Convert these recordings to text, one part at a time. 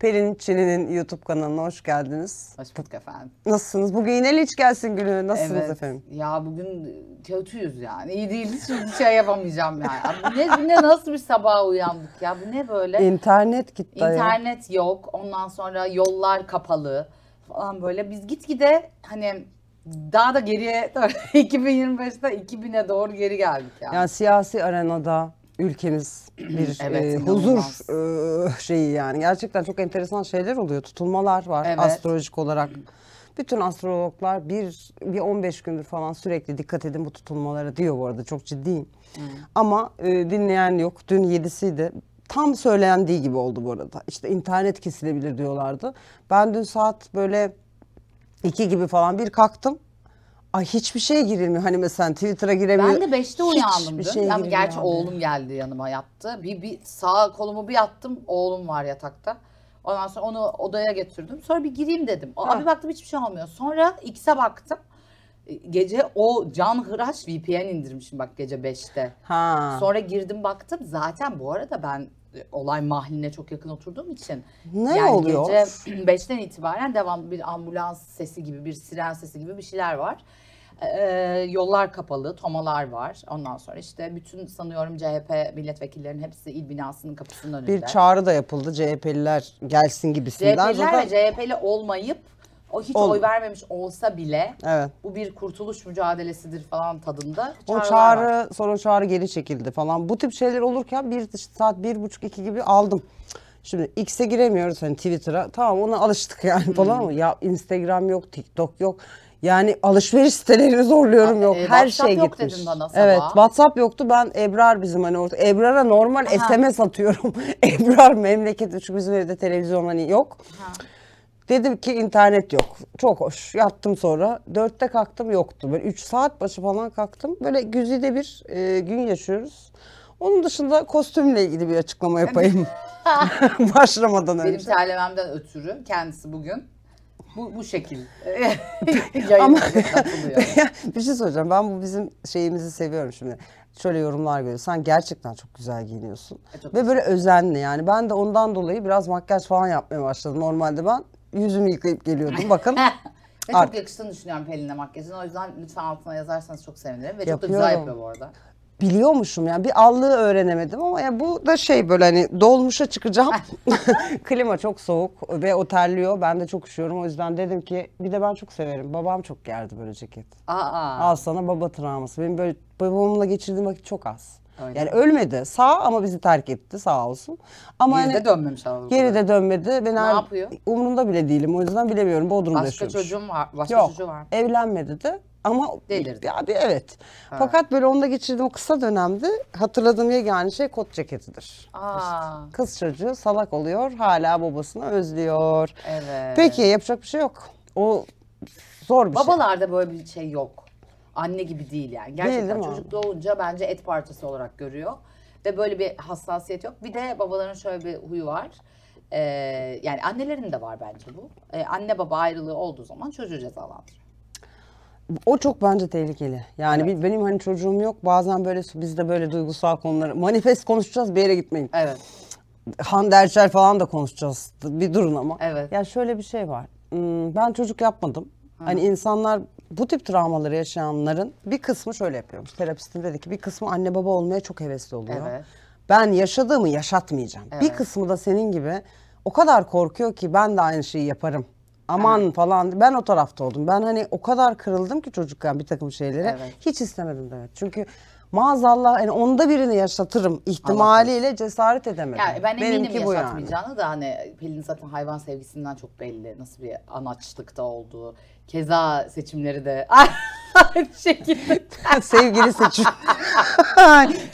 Pelin Çelik'in YouTube kanalına hoş geldiniz. Hoş bulduk efendim. Nasılsınız? Bugün yine linç gelsin günü. Nasılsınız Evet. efendim? Ya bugün kötüyüz yani. İyi değiliz. Şimdi şey yapamayacağım yani. Bu ne nasıl bir sabaha uyandık ya? Bu ne böyle? İnternet gitti. İnternet yok. Ondan sonra yollar kapalı falan böyle. Biz gitgide hani daha da geriye 2025'te 2000'e doğru geri geldik yani. Yani siyasi arenada ülkemiz bir Evet, huzur inanılmaz. şeyi yani. Gerçekten çok enteresan şeyler oluyor. Tutulmalar var Evet. astrolojik olarak. Bütün astrologlar bir 15 gündür falan sürekli dikkat edin bu tutulmalara diyor bu arada. Çok ciddiyim. Ama dinleyen yok. Dün 7'siydi. Tam söylendiği gibi oldu bu arada. İşte internet kesilebilir diyorlardı. Ben dün saat böyle 2 gibi falan bir kalktım. Ay hiçbir şey girilmiyor. Hani mesela Twitter'a giremiyor. Ben de 5'te uyandım Hiçbir dün. şey Yani girilmiyor gerçi abi. oğlum geldi yanıma yattı. Bir sağ kolumu bir attım. Oğlum var yatakta. Ondan sonra onu odaya getirdim. Sonra bir gireyim dedim. Abi baktım hiçbir şey olmuyor. Sonra X'e baktım. Gece o canhıraş VPN indirmişim bak gece 5'te. Ha. Sonra girdim baktım. Zaten bu arada ben olay mahalline çok yakın oturduğum için. Ne yani oluyor? Gece 5'ten itibaren devamlı bir ambulans sesi gibi, bir siren sesi gibi bir şeyler var. Yollar kapalı, tomalar var. Ondan sonra işte bütün sanıyorum CHP milletvekillerinin hepsi il binasının kapısının önünde. Bir çağrı da yapıldı. CHP'liler gelsin gibisinden. CHP'liler ve Zaten CHP'li olmayıp o hiç oy vermemiş olsa bile evet. bu bir kurtuluş mücadelesidir falan tadında O çağrılar var. çağrı sonra çağrı geri çekildi falan. Bu tip şeyler olurken saat 1.30-2 gibi aldım. Şimdi X'e giremiyoruz hani Twitter'a. Tamam ona alıştık yani falan ama ya Instagram yok, TikTok yok. Yani alışveriş sitelerini zorluyorum yok. Her WhatsApp şey yok gitmiş. dedin bana sabah. Evet, WhatsApp yoktu. Ben Ebrar bizim hani orada. Ebrar'a normal Aha. SMS atıyorum. Ebrar memleketi çünkü bizim evde televizyon hani yok. Ha. Dedim ki internet yok. Çok hoş. Yattım sonra. 4'te kalktım yoktu. Böyle 3 saat başı falan kalktım. Böyle güzide bir gün yaşıyoruz. Onun dışında kostümle ilgili bir açıklama yapayım. Başlamadan Benim önce. terlememden ötürü kendisi bugün bu şekil Ama yayınlanıyor, katılıyor. bir şey söyleyeceğim. Ben bu bizim şeyimizi seviyorum şimdi. Şöyle yorumlar görüyorum. Sen gerçekten çok güzel giyiniyorsun. Çok Ve böyle özenli yani. Ben de ondan dolayı biraz makyaj falan yapmaya başladım. Normalde ben yüzümü yıkayıp geliyordum. Bakın. Ve çok yakıştığını düşünüyorum Pelin'le makyajın. O yüzden lütfen altına yazarsanız çok sevinirim. Ve çok da güzel Yapıyorum. yapıyor bu arada. Biliyormuşum yani bir allığı öğrenemedim ama ya bu da şey böyle hani dolmuşa çıkacağım. Klima çok soğuk ve o terliyor. Ben de çok üşüyorum. O yüzden dedim ki bir de ben çok severim. Babam çok gerdi böyle ceket. Al sana baba travması. Benim böyle babamla geçirdiğim vakit çok az. Öyle Yani mi? ölmedi. Sağ ama bizi terk etti sağ olsun. Ama Geri de dönmemiş Anadolu'da. geri de dönmedi. Ben Ne yapıyor? Umurumda bile değilim. O yüzden bilemiyorum. Bodrum'da Başka yaşıyormuş. çocuğum var. Başka Yok, çocuğu var. evlenmedi de ama Delirdi. ya bir evet. Fakat böyle onda geçirdiğim kısa dönemde hatırladığım yegane şey kot ceketidir. Kız çocuğu salak oluyor, hala babasını özlüyor. Evet. Peki yapacak bir şey yok. O zor bir şey. Babalarda böyle bir şey yok. Anne gibi değil yani. Gerçekten değil mi çocuk doğunca bence et parçası olarak görüyor. Ve böyle bir hassasiyet yok. Bir de babaların şöyle bir huyu var. Yani annelerin de var bence bu. Anne baba ayrılığı olduğu zaman çocuğu cezalandırıyor. O çok bence tehlikeli. Yani benim hani çocuğum yok. Bazen böyle biz de böyle duygusal konuları manifest konuşacağız bir yere gitmeyin. Evet. Hande Erçel falan da konuşacağız. Bir durun ama. Evet. Ya şöyle bir şey var. Ben çocuk yapmadım. Hani insanlar bu tip travmaları yaşayanların bir kısmı şöyle yapıyormuş. Terapistim dedi ki bir kısmı anne baba olmaya çok hevesli oluyor. Evet. Ben yaşadığımı yaşatmayacağım. Bir kısmı da senin gibi o kadar korkuyor ki ben de aynı şeyi yaparım. Aman falan. Ben o tarafta oldum. Ben hani o kadar kırıldım ki çocukken bir takım şeylere. Evet. Hiç istemedim de. Çünkü maazallah yani onda birini yaşatırım ihtimaliyle cesaret edemedim. Yani ben Benimki eminim bu yaşatmayacağını da hani Pelin zaten hayvan sevgisinden çok belli. Nasıl bir anaçlıkta olduğu. Keza seçimleri de aynı şekilde. Sevgili seçim.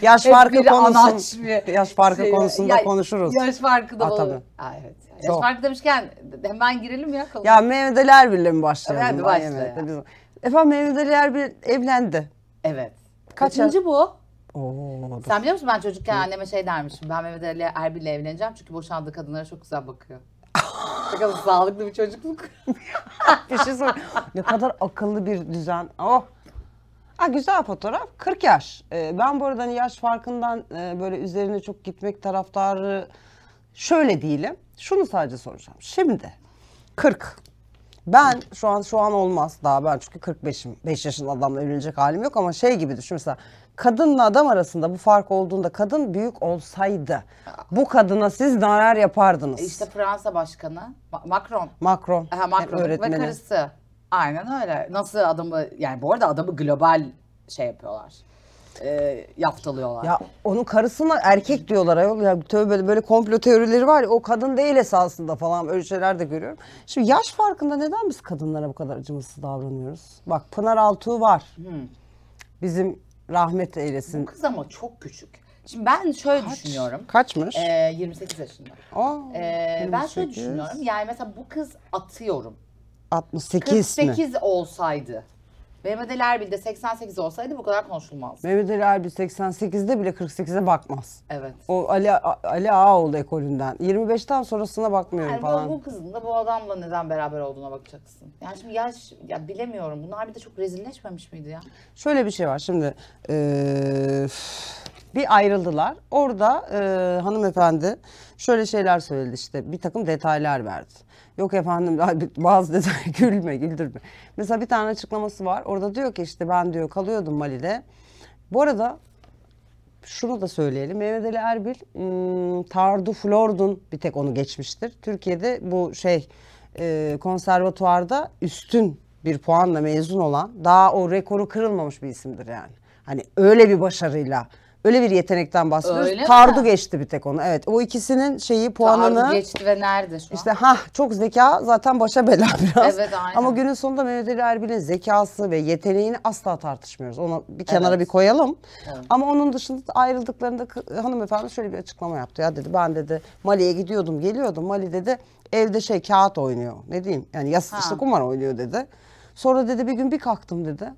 Yaş Hep farkı biri konusu. anaç bir Yaş farkı şey. konusunda Ya- konuşuruz. Yaş farkı da Aa, olur. tabii. Evet. Yaş Çok. farkı demişken hemen girelim ya. Konuya. Ya Mehmet Ali Erbil'le mi başlayalım? Hadi Ben başla Yemek'te ya. bizim- Efendim Mehmet Ali Erbil evlendi. Evet. Kaç Kaçıncı bu? Oo, Sen biliyor musun ben çocukken anneme şey dermişim. Ben Mehmet Ali Erbil'le evleneceğim çünkü boşandığı kadınlara çok güzel bakıyor. Ne kadar sağlıklı bir çocukluk. bir şey sor. Ne kadar akıllı bir düzen. Oh. Ha, güzel fotoğraf. 40 yaş. Ben bu arada hani yaş farkından böyle üzerine çok gitmek taraftarı şöyle değilim. Şunu sadece soracağım. Şimdi 40. Ben şu an olmaz daha, ben çünkü 45'im. 5 yaşında adamla evlenecek halim yok ama şey gibi düşün mesela, kadınla adam arasında bu fark olduğunda kadın büyük olsaydı bu kadına siz neler yapardınız? İşte Fransa Başkanı Macron. Macron. Macron ve öğretmeni. karısı. Aynen öyle. Nasıl adamı, yani bu arada adamı global şey yapıyorlar. Yaftalıyorlar. Ya onun karısına erkek diyorlar ayol. Ya tövbe, böyle komplo teorileri var ya, o kadın değil esasında falan, öyle şeyler de görüyorum. Şimdi yaş farkında neden biz kadınlara bu kadar acımasız davranıyoruz? Bak Pınar Altuğ var. Bizim rahmet eylesin. Bu kız ama çok küçük. Şimdi ben şöyle düşünüyorum. Kaçmış? 28 yaşında. Aa, Ben şöyle 28. düşünüyorum. Yani mesela bu kız, atıyorum, 68 mi? 48 olsaydı, Mehmet Ali Erbil de 88 olsaydı bu kadar konuşulmazdı. Mehmet Ali Erbil 88'de bile 48'e bakmaz. Evet. O Ali Ağaoğlu ekolünden. 25'ten sonrasına bakmıyorum Yani falan. bu kızın da bu adamla neden beraber olduğuna bakacaksın. Yani şimdi yaş, ya bilemiyorum. Bunlar bir de çok rezilleşmemiş miydi ya? Şöyle bir şey var şimdi, bir ayrıldılar. Orada hanımefendi şöyle şeyler söyledi, işte bir takım detaylar verdi. Yok efendim bazı detay gülme güldürme. Mesela bir tane açıklaması var. Orada diyor ki işte ben diyor kalıyordum Mali'de. Bu arada şunu da söyleyelim. Mehmet Ali Erbil Tardu Flordun bir tek onu geçmiştir. Türkiye'de bu konservatuvarda üstün bir puanla mezun olan, daha o rekoru kırılmamış bir isimdir yani. Hani öyle bir başarıyla, öyle bir yetenekten bahsediyoruz. Öyle Tardu mi? geçti bir tek onu. Evet, o ikisinin puanını. Tarık geçti ve nerede şu an? İşte çok zeka zaten başa bela biraz. Evet, aynen. Ama günün sonunda Mehmet Ali Erbil'in zekası ve yeteneğini asla tartışmıyoruz. Onu bir kenara Evet. bir koyalım. Evet. Ama onun dışında ayrıldıklarında hanımefendi şöyle bir açıklama yaptı. Ya dedi, ben dedi Mali'ye gidiyordum geliyordum. Mali dedi evde kağıt oynuyor. Ne diyeyim yani, işte kumar oynuyor dedi. Sonra dedi bir gün bir kalktım dedi.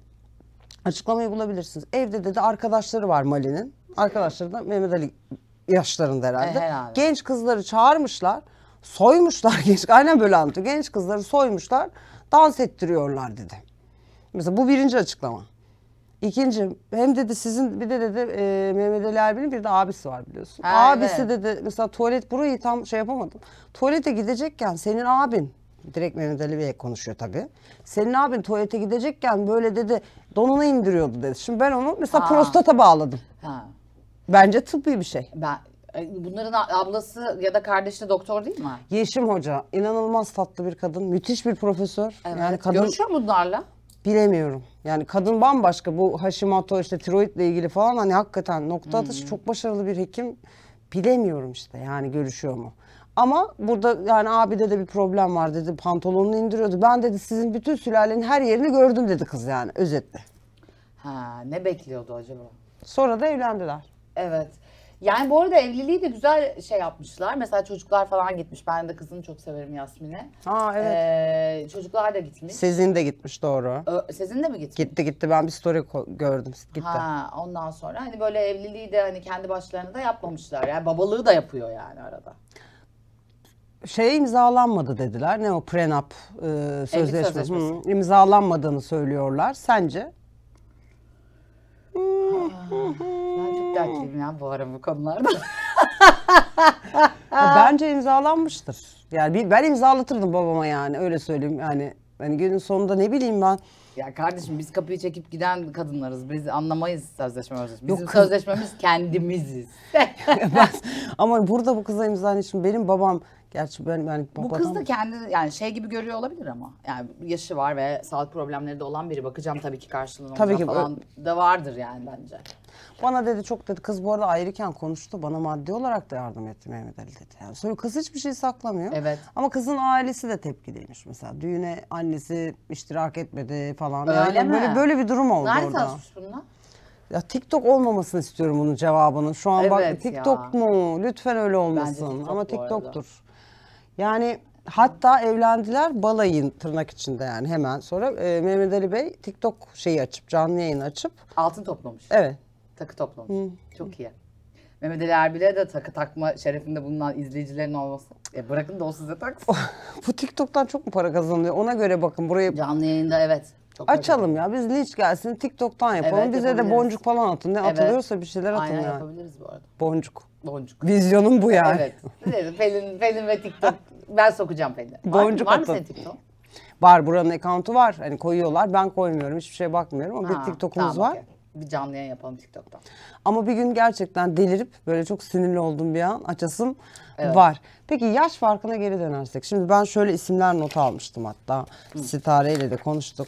Açıklamayı bulabilirsiniz. Evde dedi arkadaşları var Mali'nin. Arkadaşları da Mehmet Ali yaşlarında herhalde. Herhalde. Genç kızları çağırmışlar. Soymuşlar genç. Aynen böyle anlatıyor. Genç kızları soymuşlar. Dans ettiriyorlar dedi. Mesela bu birinci açıklama. İkinci, hem dedi sizin bir de dedi Mehmet Ali Erbil'in bir de abisi var biliyorsun. Ha, Abisi evet. dedi mesela burayı tam yapamadım. Tuvalete gidecekken senin abin, direkt Mehmet Ali Bey'e konuşuyor tabii. Senin abin tuvalete gidecekken böyle dedi donunu indiriyordu dedi. Şimdi ben onu mesela prostata bağladım. Ha. Bence tıbbi bir şey. Bunların ablası ya da kardeşi de doktor değil mi? Yeşim Hoca inanılmaz tatlı bir kadın, müthiş bir profesör. Evet. Yani kadın, Görüşüyor mu bunlarla? bilemiyorum. Yani kadın bambaşka, bu Hashimoto işte tiroidle ilgili falan, hani hakikaten nokta atışı çok başarılı bir hekim. Bilemiyorum işte yani görüşüyor mu? Ama burada yani abide de bir problem var dedi, pantolonunu indiriyordu. Ben dedi sizin bütün sülalenin her yerini gördüm dedi kız, yani özetle. Ha, ne bekliyordu acaba? Sonra da evlendiler. Evet. Yani bu arada evliliği de güzel şey yapmışlar. Mesela çocuklar falan gitmiş. Ben de kızını çok severim, Yasmin'i. Evet. Çocuklar da gitmiş. Sezin de gitmiş, doğru. Sezin de mi gitmiş? Gitti, ben bir story gördüm, gitti. Ha, ondan sonra hani böyle evliliği de hani kendi başlarına da yapmamışlar. Yani babalığı da yapıyor yani arada. İmzalanmadı dediler. Ne o prenup sözleşmesi. sözleşmesi. İmzalanmadığını söylüyorlar. Sence? Ben çok dertliyim ya bu ara bu konularda. Bence imzalanmıştır. Yani ben imzalatırdım babama, yani öyle söyleyeyim. Yani hani günün sonunda ne bileyim ben. Ya kardeşim, biz kapıyı çekip giden kadınlarız. Biz anlamayız sözleşme. Bizim kız- sözleşmemiz kendimiziz. Ama burada bu kıza imza için benim babam, gerçi ben yani Bu babadan- kız da kendi yani şey gibi görüyor olabilir ama. Yani yaşı var ve sağlık problemleri de olan biri. Bakacağım tabii ki karşılığını Tabii olacak ki, falan da vardır yani bence. bana dedi çok dedi, kız bu arada ayrıyken konuştu, bana maddi olarak da yardım etti Mehmet Ali dedi. Yani sonra kız hiçbir şey saklamıyor. Evet. Ama kızın ailesi de tepkiliymiş mesela. Düğüne annesi iştirak etmedi falan. Öyle yani mi? böyle bir durum oldu Nerede orada. tanışmış bununla? Ya TikTok olmamasını istiyorum bunun cevabının. Şu an Evet bak ya. TikTok mu? Lütfen öyle olmasın. TikTok Ama bu arada. TikTok'tur. Yani hatta evlendiler balayın tırnak içinde, yani hemen sonra Mehmet Ali Bey TikTok açıp, canlı yayın açıp. Altın toplamış. Evet. Takı toplamış. Çok iyi. Mehmet Ali Erbil'e de takı takma şerefinde bulunan izleyicilerin olması. Bırakın da o size taksın. Bu TikTok'tan çok mu para kazanılıyor? Ona göre bakın buraya. Canlı yayında evet. Açalım ya. Biz linç gelsin. TikTok'tan yapalım. Evet, Bize de yapabiliriz. boncuk falan atın. Ne Evet. atılıyorsa bir şeyler atın Aynen yani. yapabiliriz bu arada. Boncuk. Boncuk. Vizyonum bu yani. Evet. Pelin ve TikTok. Ben sokacağım Pelin'e. Boncuk var mı atın. senin TikTok? Var, buranın account'u var. Hani koyuyorlar. Ben koymuyorum. Hiçbir şeye bakmıyorum ama bir Ha, TikTok'umuz tamam, var. okey. Bir canlı yayın yapalım TikTok'tan. Ama bir gün gerçekten delirip böyle çok sinirli olduğum bir an açasım var. Peki yaş farkına geri dönersek. Şimdi ben şöyle isimler not almıştım hatta. Sitare ile de konuştuk.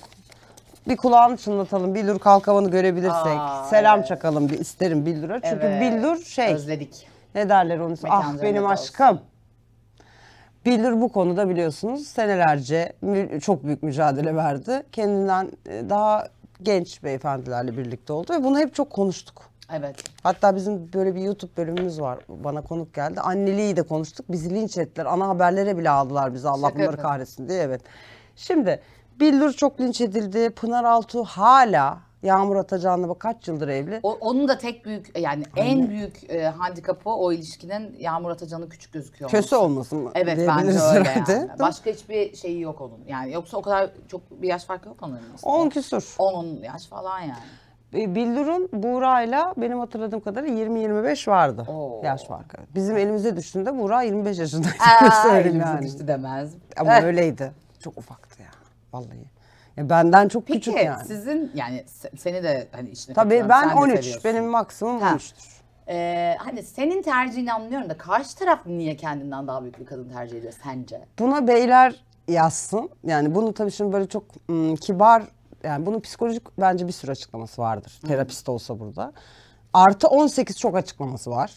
Bir kulağını çınlatalım. Billur Kalkavan'ı görebilirsek. Selam çakalım bir isterim Billur'a. Çünkü Billur Özledik. ne derler onun ismi? Mekan Ah cennet benim olsun. aşkım. Billur bu konuda biliyorsunuz senelerce çok büyük mücadele verdi. Kendinden daha genç beyefendilerle birlikte oldu ve bunu hep çok konuştuk. Evet. Hatta bizim böyle bir YouTube bölümümüz var. Bana konuk geldi. Anneliği de konuştuk. Bizi linç ettiler. Ana haberlere bile aldılar bizi. Allah Şaka bunları yapıyorsun. kahretsin diye. Evet. Şimdi Billur çok linç edildi. Pınar Altuğ hala Yağmur Atacan'la bak kaç yıldır evli. Onun da tek büyük yani en büyük handikapı o ilişkinin Yağmur Atacan'ın küçük gözüküyor Köse olması. olmasın mı? Evet diyebiliriz bence öyle herhalde. yani. Başka hiçbir şeyi yok onun. Yani yoksa o kadar çok bir yaş farkı yok onların arasında. 10 küsur. 10 yaş falan yani. Billur'un Buğra'yla benim hatırladığım kadarıyla 20-25 vardı Oo. yaş farkı. Bizim elimize düştüğünde Buğra 25 yaşındaydı. Söyleyeyim Elimize yani. düştü demez. Ama öyleydi. Çok ufaktı ya. Vallahi. Ya benden çok Peki küçük yani. sizin yani seni de hani içine Tabii katıyorum, ben sen de 13. seviyorsun. Benim maksimum Ha. 13'tür. Hani senin tercihini anlıyorum da karşı taraf niye kendinden daha büyük bir kadın tercih ediyor sence? Buna beyler yazsın. Yani bunu tabii şimdi böyle çok kibar, yani bunun psikolojik bence bir sürü açıklaması vardır. Terapist olsa burada. Artı 18 çok açıklaması var.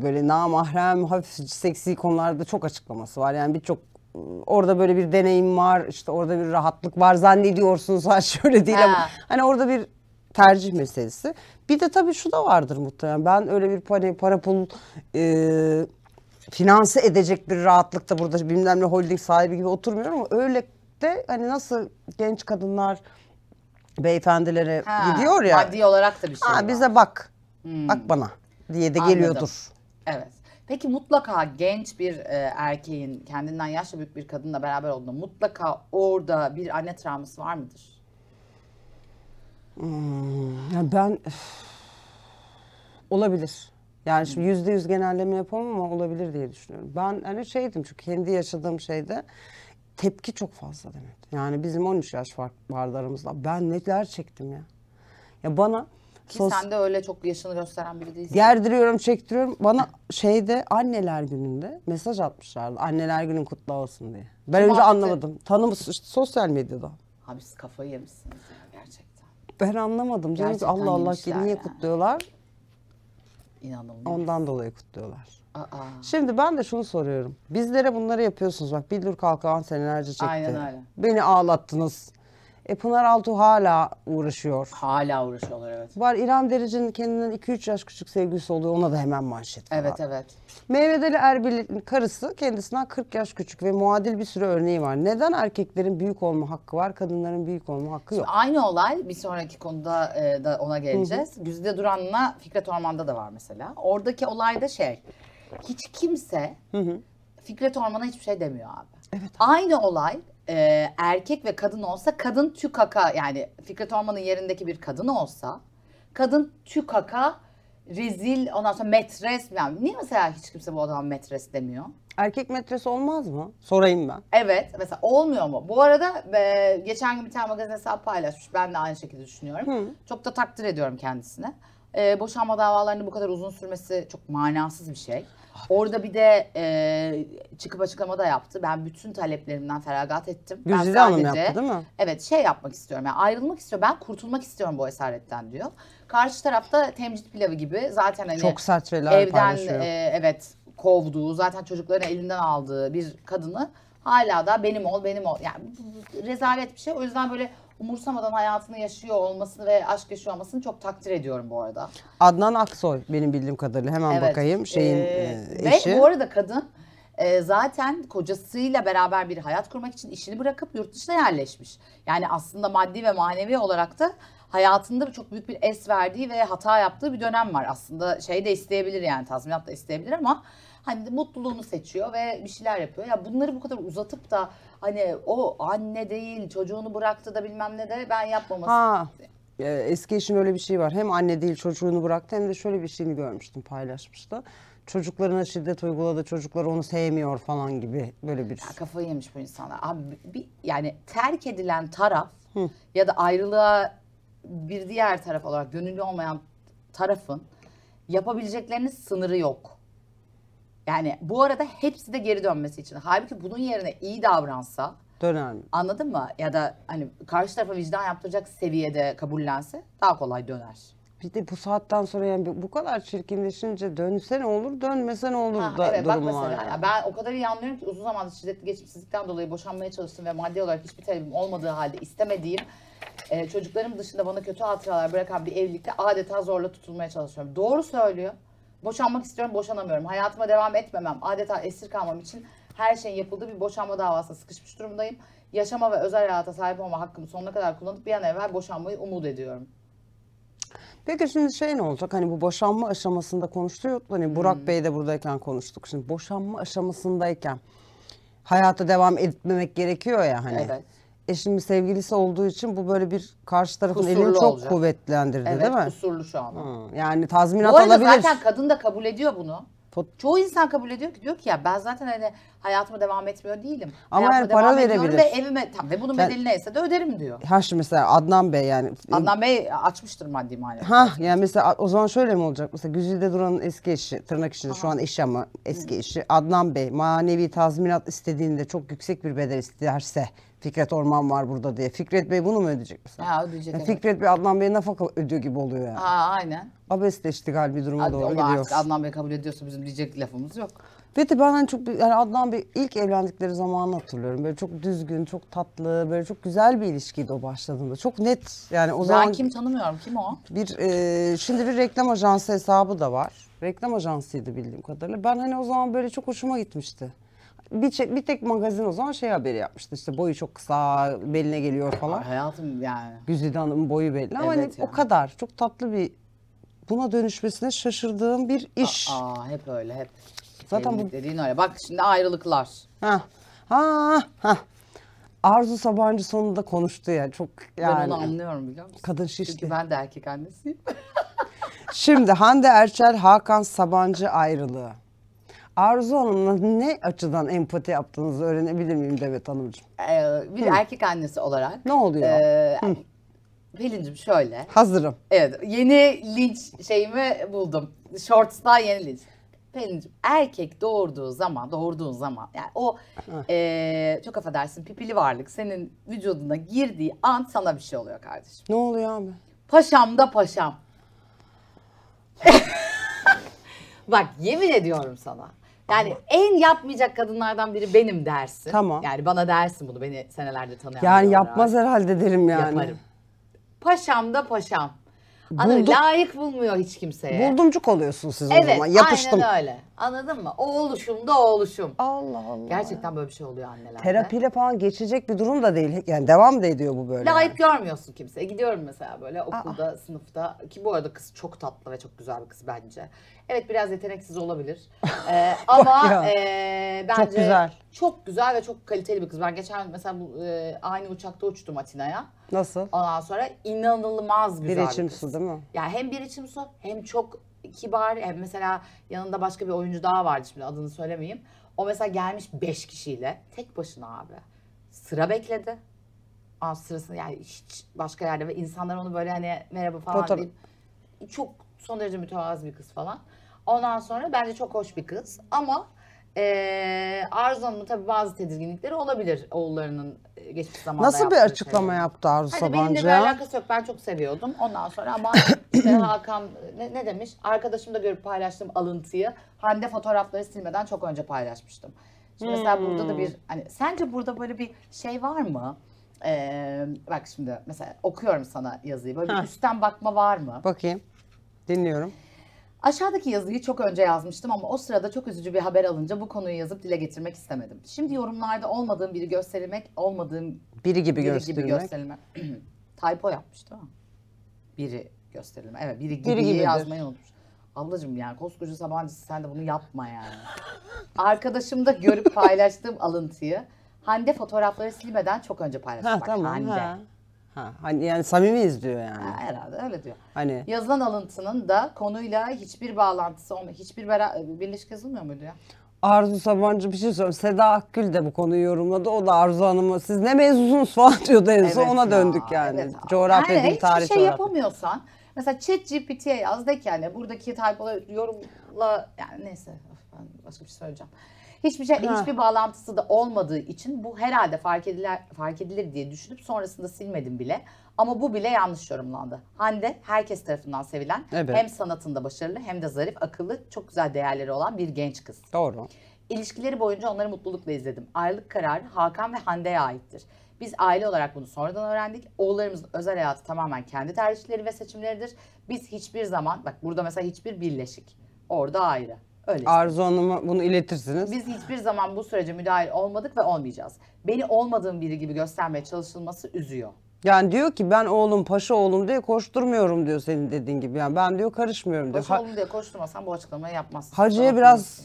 Böyle namahrem, hafif seksi konularda çok açıklaması var. Yani birçok orada böyle bir deneyim var. İşte orada bir rahatlık var. Zannediyorsunuz ha şöyle değil ama hani orada bir tercih meselesi. Bir de tabii şu da vardır muhtemelen. Ben öyle bir para pul finanse edecek bir rahatlıkta burada bilmem ne holding sahibi gibi oturmuyorum ama öyle de hani nasıl genç kadınlar beyefendilere gidiyor ya. Maddi olarak da bir şey var. Bize bak. Bak bana diye de Anladım. geliyordur. Evet. Peki mutlaka genç bir erkeğin kendinden yaşça büyük bir kadınla beraber olduğunda mutlaka orada bir anne travması var mıdır? Yani ben olabilir. Yani şimdi %100 genelleme yapamam ama olabilir diye düşünüyorum. Ben hani şeydim çünkü kendi yaşadığım şeyde tepki çok fazla demek. Yani bizim 13 yaş fark vardı aramızda. Ben neler çektim ya. Ya bana Ki sen de öyle çok yaşını gösteren biri değilsin. gerdiriyorum, çektiriyorum. Bana şeyde anneler gününde mesaj atmışlardı. Anneler günün kutlu olsun diye. Ben Kim önce attı? anlamadım. Tanımız işte sosyal medyada. Abi siz kafayı yemişsiniz ya gerçekten. Ben anlamadım. Diyorum ki Gerçekten Allah Allah yemişler niye yani. kutluyorlar? İnanılmaz. Ondan dolayı kutluyorlar. Aa. Şimdi ben de şunu soruyorum. Bizlere bunları yapıyorsunuz. Bak Billur Kalkavan senelerce çekti. Aynen öyle. Beni ağlattınız. Pınar Altuğ hala uğraşıyor. Hala uğraşıyorlar evet. Var İrem Derici'nin kendinden 2-3 yaş küçük sevgilisi oluyor. Ona da hemen manşet falan. Evet evet. Mehmet Ali Erbil'in karısı kendisinden 40 yaş küçük ve muadil bir sürü örneği var. Neden erkeklerin büyük olma hakkı var, kadınların büyük olma hakkı yok? Aynı olay bir sonraki konuda da ona geleceğiz. Güzide Duran'la Fikret Orman'da da var mesela. Oradaki olay da hiç kimse Fikret Orman'a hiçbir şey demiyor abi. Evet. Aynı olay erkek ve kadın olsa kadın tükaka yani Fikret Orman'ın yerindeki bir kadın olsa kadın tükaka rezil ondan sonra metres falan. Niye mesela hiç kimse bu adama metres demiyor? Erkek metresi olmaz mı? Sorayım ben. Evet. Mesela olmuyor mu? Bu arada geçen gün bir tane magazin hesabı paylaşmış. Ben de aynı şekilde düşünüyorum. Çok da takdir ediyorum kendisine. Boşanma davalarının bu kadar uzun sürmesi çok manasız bir şey. Orada bir de çıkıp açıklama da yaptı. Ben bütün taleplerimden feragat ettim. Güzide Ben Hanım sadece, yaptı değil mi? Evet yapmak istiyorum. Yani ayrılmak istiyorum. Ben kurtulmak istiyorum bu esaretten diyor. Karşı tarafta temcit pilavı gibi zaten hani Çok sert şeyler evden paylaşıyor. evet kovduğu, zaten çocuklarını elinden aldığı bir kadını hala da benim ol. Yani rezalet bir şey. O yüzden böyle umursamadan hayatını yaşıyor olmasını ve aşk yaşıyor olmasını çok takdir ediyorum bu arada. Adnan Aksoy benim bildiğim kadarıyla. Hemen bakayım şeyin eşi. Ve bu arada kadın zaten kocasıyla beraber bir hayat kurmak için işini bırakıp yurt dışına yerleşmiş. Yani aslında maddi ve manevi olarak da hayatında çok büyük bir es verdiği ve hata yaptığı bir dönem var. Aslında de isteyebilir yani tazminat da isteyebilir ama hani mutluluğunu seçiyor ve bir şeyler yapıyor. Ya bunları bu kadar uzatıp da hani o anne değil çocuğunu bıraktı da bilmem ne de ben yapmaması. Ha. Eski eşim öyle bir şey var. Hem anne değil çocuğunu bıraktı hem de şöyle bir şeyini görmüştüm, paylaşmıştı. Çocuklarına şiddet uyguladı, çocukları onu sevmiyor falan gibi böyle bir... Ya kafayı yemiş bu insanlar. Abi yani terk edilen taraf ya da ayrılığa bir diğer taraf olarak gönüllü olmayan tarafın yapabileceklerinin sınırı yok. Yani bu arada hepsi de geri dönmesi için. Halbuki bunun yerine iyi davransa, Döner mi? anladın mı? Ya da hani karşı tarafa vicdan yaptıracak seviyede kabullense daha kolay döner. Bir de bu saatten sonra yani bu kadar çirkinleşince dönse ne olur, dönmese ne olur Ha, da evet bak durum var. mesela Yani. ya ben o kadar iyi anlıyorum ki uzun zamandır şiddetli geçimsizlikten dolayı boşanmaya çalıştım ve maddi olarak hiçbir talebim olmadığı halde istemediğim çocuklarım dışında bana kötü hatıralar bırakan bir evlilikte adeta zorla tutulmaya çalışıyorum. Doğru söylüyor. Boşanmak istiyorum, boşanamıyorum. Hayatıma devam etmemem, adeta esir kalmam için her şeyin yapıldığı bir boşanma davasına sıkışmış durumdayım. Yaşama ve özel hayata sahip olma hakkımı sonuna kadar kullanıp bir an evvel boşanmayı umut ediyorum. Peki şimdi şey ne olacak? Hani bu boşanma aşamasında konuştuk. Hani Burak Bey de buradayken konuştuk. Şimdi boşanma aşamasındayken hayata devam etmemek gerekiyor ya hani. Evet. Eşimin sevgilisi olduğu için bu böyle bir karşı tarafın Kusurlu elini çok olacak. kuvvetlendirdi Evet, değil mi? kusurlu şu an. Yani tazminat Bu arada alabilir. zaten kadın da kabul ediyor bunu. Çoğu insan kabul ediyor ki diyor ki ya ben zaten hani hayatıma devam etmiyor değilim. Ama Hayatıma yani para devam ediyorum verebilir. ve evime ve bunun bedeli neyse de öderim diyor. Ha şimdi mesela Adnan Bey yani. Adnan Bey açmıştır maddi manevi. Ha yani mesela o zaman şöyle mi olacak? Mesela Güzide Duran'ın eski eşi, tırnak içinde şu an eşi ama eski eşi Adnan Bey manevi tazminat istediğinde çok yüksek bir bedel isterse Fikret Orman var burada diye. Fikret Bey bunu mu ödeyecek mesela? Ha ödeyecek. Yani Evet. Fikret Bey Adnan Bey'e nafaka ödüyor gibi oluyor yani. Ha aynen. Abesle iştigal bir duruma doğru O da gidiyor. artık Adnan Bey kabul ediyorsa bizim diyecek lafımız yok. Ve de ben hani çok yani Adnan Bey ilk evlendikleri zamanı hatırlıyorum. Böyle çok düzgün, çok tatlı, böyle çok güzel bir ilişkiydi o başladığında. Çok net yani o zaman Ben kim tanımıyorum. Kim o? şimdi bir reklam ajansı hesabı da var. Reklam ajansıydı bildiğim kadarıyla. Ben hani o zaman böyle çok hoşuma gitmişti. Bir tek magazin o zaman şey haberi yapmıştı. İşte boyu çok kısa, beline geliyor falan. Hayatım yani. Güzide Hanım'ın boyu belli ama Evet hani ya. o kadar. Çok tatlı bir buna dönüşmesine şaşırdığım bir iş. Hep öyle hep. Zaten Evlilik dediğin öyle. Bak şimdi ayrılıklar. Ha. Arzu Sabancı sonunda konuştu ya çok yani. Ben onu anlıyorum biliyor musun? Kadın şişti. Çünkü ben de erkek annesiyim. Şimdi Hande Erçel, Hakan Sabancı ayrılığı. Arzu Hanım'la ne açıdan empati yaptığınızı öğrenebilir miyim Demet Hanımcığım? Bir erkek annesi olarak. Ne oluyor? Pelin'cim şöyle. Hazırım. Evet yeni linç şeyimi buldum. Shorts'ta yeni linç. Pelin'cim erkek doğurduğun zaman yani o çok affedersin pipili varlık senin vücuduna girdiği an sana bir şey oluyor kardeşim. Ne oluyor abi? Paşam da paşam. Bak yemin ediyorum sana. Yani en yapmayacak kadınlardan biri benim dersin. Tamam. Yani bana dersin bunu beni senelerdir tanıyan Yani biri yapmaz olarak. herhalde derim yani. Yaparım. Paşam da paşam. Anladın, layık bulmuyor hiç kimseye. Buldumcuk oluyorsun siz o Evet, zaman. Yapıştım. aynen öyle. Anladın mı? O oluşum da o oluşum. Allah Allah. Gerçekten böyle bir şey oluyor annelerde. Terapiyle falan geçecek bir durum da değil. Yani devam da ediyor bu böyle. Layık görmüyorsun kimseye. Gidiyorum mesela böyle okulda, sınıfta ki bu arada kız çok tatlı ve çok güzel bir kız bence. Evet biraz yeteneksiz olabilir. Ama ya. bence Çok güzel. çok güzel ve çok kaliteli bir kız. Ben geçen mesela aynı uçakta uçtum Atina'ya. Nasıl? Ondan sonra inanılmaz güzel Bir içim kız. su değil mi? Yani hem bir içim su hem çok kibar hem mesela yanında başka bir oyuncu daha vardı şimdi adını söylemeyeyim. O mesela gelmiş 5 kişiyle tek başına abi. Sıra bekledi. Sırasını yani hiç başka yerde ve insanlar onu böyle hani merhaba falan Fotoğraf. deyip çok son derece mütevazı bir kız falan. Ondan sonra bence çok hoş bir kız ama Arzu Hanım'ın tabii bazı tedirginlikleri olabilir oğullarının geçmiş zamanda Nasıl bir yaptığı açıklama şeyler. yaptı Arzu Hani benimle Sabancı bir ya? alakası yok. Ben çok seviyordum. Ondan sonra ama işte Hakan ne demiş? Arkadaşım da görüp paylaştığım alıntıyı Hande fotoğrafları silmeden çok önce paylaşmıştım. Şimdi mesela burada da bir hani sence burada böyle bir şey var mı? Bak şimdi mesela okuyorum sana yazıyı. Böyle bir üstten bakma var mı? Bakayım. Dinliyorum. Aşağıdaki yazıyı çok önce yazmıştım ama o sırada çok üzücü bir haber alınca bu konuyu yazıp dile getirmek istemedim. Şimdi yorumlarda olmadığım biri gösterilmek, olmadığım Biri gibi biri gösterilmek. gibi gösterilmek. Typo yapmış değil mi? Biri gösterilme. Evet biri gibi gibidir. yazmayı unutmuş. Ablacığım yani koskoca Sabancısı sen de bunu yapma yani. Arkadaşımda görüp paylaştığım alıntıyı Hande fotoğrafları silmeden çok önce paylaştı. Ha Bak tamam Hande. ha. Ha, hani yani samimiyiz diyor yani. Ha, herhalde öyle diyor. Hani Yazılan alıntının da konuyla hiçbir bağlantısı olmuyor. Hiçbir birleşik yazılmıyor muydu ya? Arzu Sabancı bir şey söyleyeyim. Seda Akgül de bu konuyu yorumladı. O da Arzu Hanım'a siz ne mezunsunuz falan diyordu en son. Evet Ona ya, döndük yani. evet. Coğrafya Yani dil, tarih hiçbir şey coğrafya. yapamıyorsan mesela ChatGPT'ye yaz de ki yani buradaki typoları yorumla yani neyse ben başka bir şey söyleyeceğim. Hiçbir bağlantısı da olmadığı için bu herhalde fark edilir diye düşünüp sonrasında silmedim bile. Ama bu bile yanlış yorumlandı. Hande herkes tarafından sevilen, Evet. hem sanatında başarılı hem de zarif, akıllı, çok güzel değerleri olan bir genç kız. Doğru. İlişkileri boyunca onları mutlulukla izledim. Ayrılık kararı Hakan ve Hande'ye aittir. Biz aile olarak bunu sonradan öğrendik. Oğullarımızın özel hayatı tamamen kendi tercihleri ve seçimleridir. Biz hiçbir zaman, bak burada mesela hiçbir birleşik, orada ayrı. Öyle. Arzu Hanım'a bunu iletirsiniz. Biz hiçbir zaman bu sürece müdahil olmadık ve olmayacağız. Beni olmadığım biri gibi göstermeye çalışılması üzüyor. Yani diyor ki ben oğlum paşa oğlum diye koşturmuyorum diyor senin dediğin gibi. Yani ben diyor karışmıyorum diyor. Paşa oğlum diye koşturmasan bu açıklamayı yapmazsın. Hacı'ya Sana biraz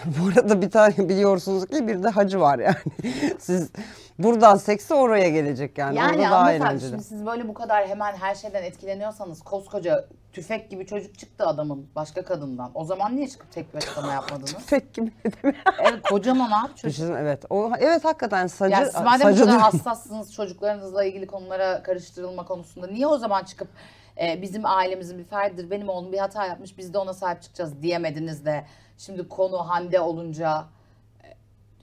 bu arada bir tane biliyorsunuz ki bir de hacı var yani. Siz buradan seksi oraya gelecek yani. Yani Orada daha hanımefendi, eğlenceli. şimdi siz böyle bu kadar hemen her şeyden etkileniyorsanız koskoca tüfek gibi çocuk çıktı adamın başka kadından. O zaman niye çıkıp tek bir açıklama yapmadınız? Pek gibi dedim. Evet kocaman abi çocuk. Düşünün, evet. Evet hakikaten sacı Yani siz madem bu sacı kadar diyor. hassassınız çocuklarınızla ilgili konulara karıştırılma konusunda niye o zaman çıkıp bizim ailemizin bir ferdidir, benim oğlum bir hata yapmış biz de ona sahip çıkacağız diyemediniz de şimdi konu Hande olunca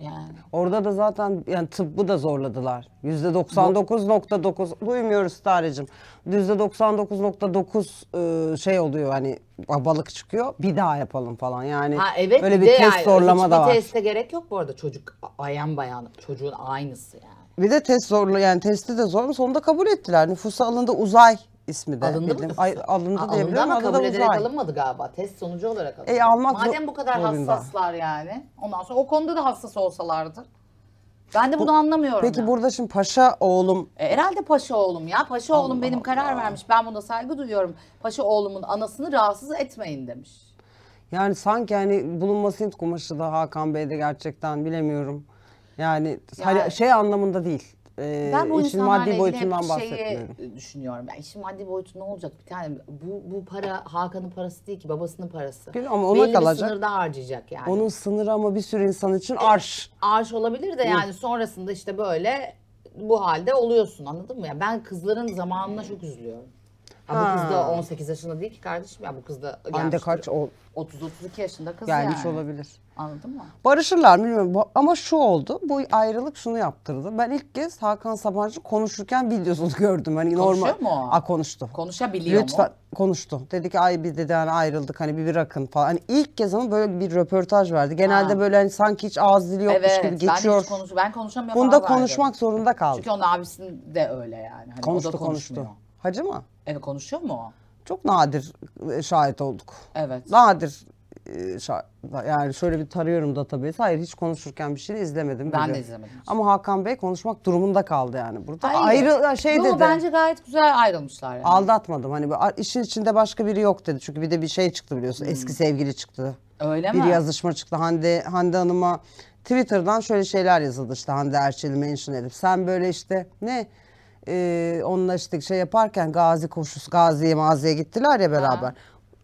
yani. Orada da zaten yani tıbbı da zorladılar. %99.9 duymuyoruz Tarıcığım. %99.9 şey oluyor hani babalık çıkıyor. Bir daha yapalım falan yani. Ha evet öyle bir bir de test yani zorlama da var. hiçbir teste gerek yok bu arada çocuk ayan bayan çocuğun aynısı yani. Bir de test zorlu yani testi de zor sonunda kabul ettiler. Nüfusa alındı Uzay ismi de. Alındı mı bildim. nüfusa? Alındı Alındı diyebiliyorum. ama Adı da kabul ederek Uzay. alınmadı galiba. Test sonucu olarak alındı. Almak Madem bu kadar zorunda. hassaslar yani. Ondan sonra o konuda da hassas olsalardı. Ben de bunu anlamıyorum. Peki ya. burada şimdi paşa oğlum Herhalde paşa oğlum ya. Paşa oğlum benim karar vermiş. Ben buna saygı duyuyorum. Paşa oğlumun anasını rahatsız etmeyin demiş. yani sanki hani bulunması Hint kumaşı da Hakan Bey'de gerçekten bilemiyorum. Yani Yani- şey anlamında değil. Ben bu işin insanlarla maddi ilgili boyutundan hep bahsetmiyorum. şeyi düşünüyorum. Yani işin maddi boyutu ne olacak? Bir tane bu para Hakan'ın parası değil ki babasının parası. Ama ona Belli kalacak. bir sınırda harcayacak yani. Onun sınırı ama bir sürü insan için arş. Arş olabilir de yani sonrasında işte böyle bu halde oluyorsun anladın mı? Ya ben kızların zamanına çok üzülüyorum. Ya bu kız da 18 yaşında değil ki kardeşim ya bu kız da Hande gelmiştir. kaç o 30-32 yaşında kız gelmiş yani. olabilir. Anladın mı? Barışırlar bilmiyorum ama şu oldu. Bu ayrılık şunu yaptırdı. Ben ilk kez Hakan Sabancı konuşurken videosunu gördüm. Hani Konuşuyor normal. mu o? Konuştu. Konuşabiliyor Lütfen mu? konuştu. Dedi ki ay bir dedi hani ayrıldık hani bir bırakın falan. Hani ilk kez ama böyle bir röportaj verdi. Genelde Ha. böyle hani sanki hiç ağız dili yokmuş Evet gibi ben de geçiyor. ben konuşamıyorum Bunda falan konuşmak zannediyorum. zorunda kaldı. Çünkü onun abisinin de öyle yani. Hani o Konuştu da konuştu. konuşmuyor. Hacı mı? Evet konuşuyor mu o? Çok nadir şahit olduk. Evet. Nadir yani şöyle bir tarıyorum database. Hayır hiç konuşurken bir şey izlemedim. Ben de biliyorum. izlemedim. Ama Hakan Bey konuşmak durumunda kaldı yani burada. Hayır. Şey Yo, dedi. bence gayet güzel ayrılmışlar yani. Aldatmadım. Hani işin içinde başka biri yok dedi. Çünkü bir de bir şey çıktı biliyorsun. Eski sevgili çıktı. Öyle Bir mi? yazışma çıktı. Hande Hanım'a Twitter'dan şöyle şeyler yazıldı işte Hande Erçel'i mention edip. Sen böyle işte onunla işte şey yaparken Gazi'ye Mazi'ye gittiler ya beraber.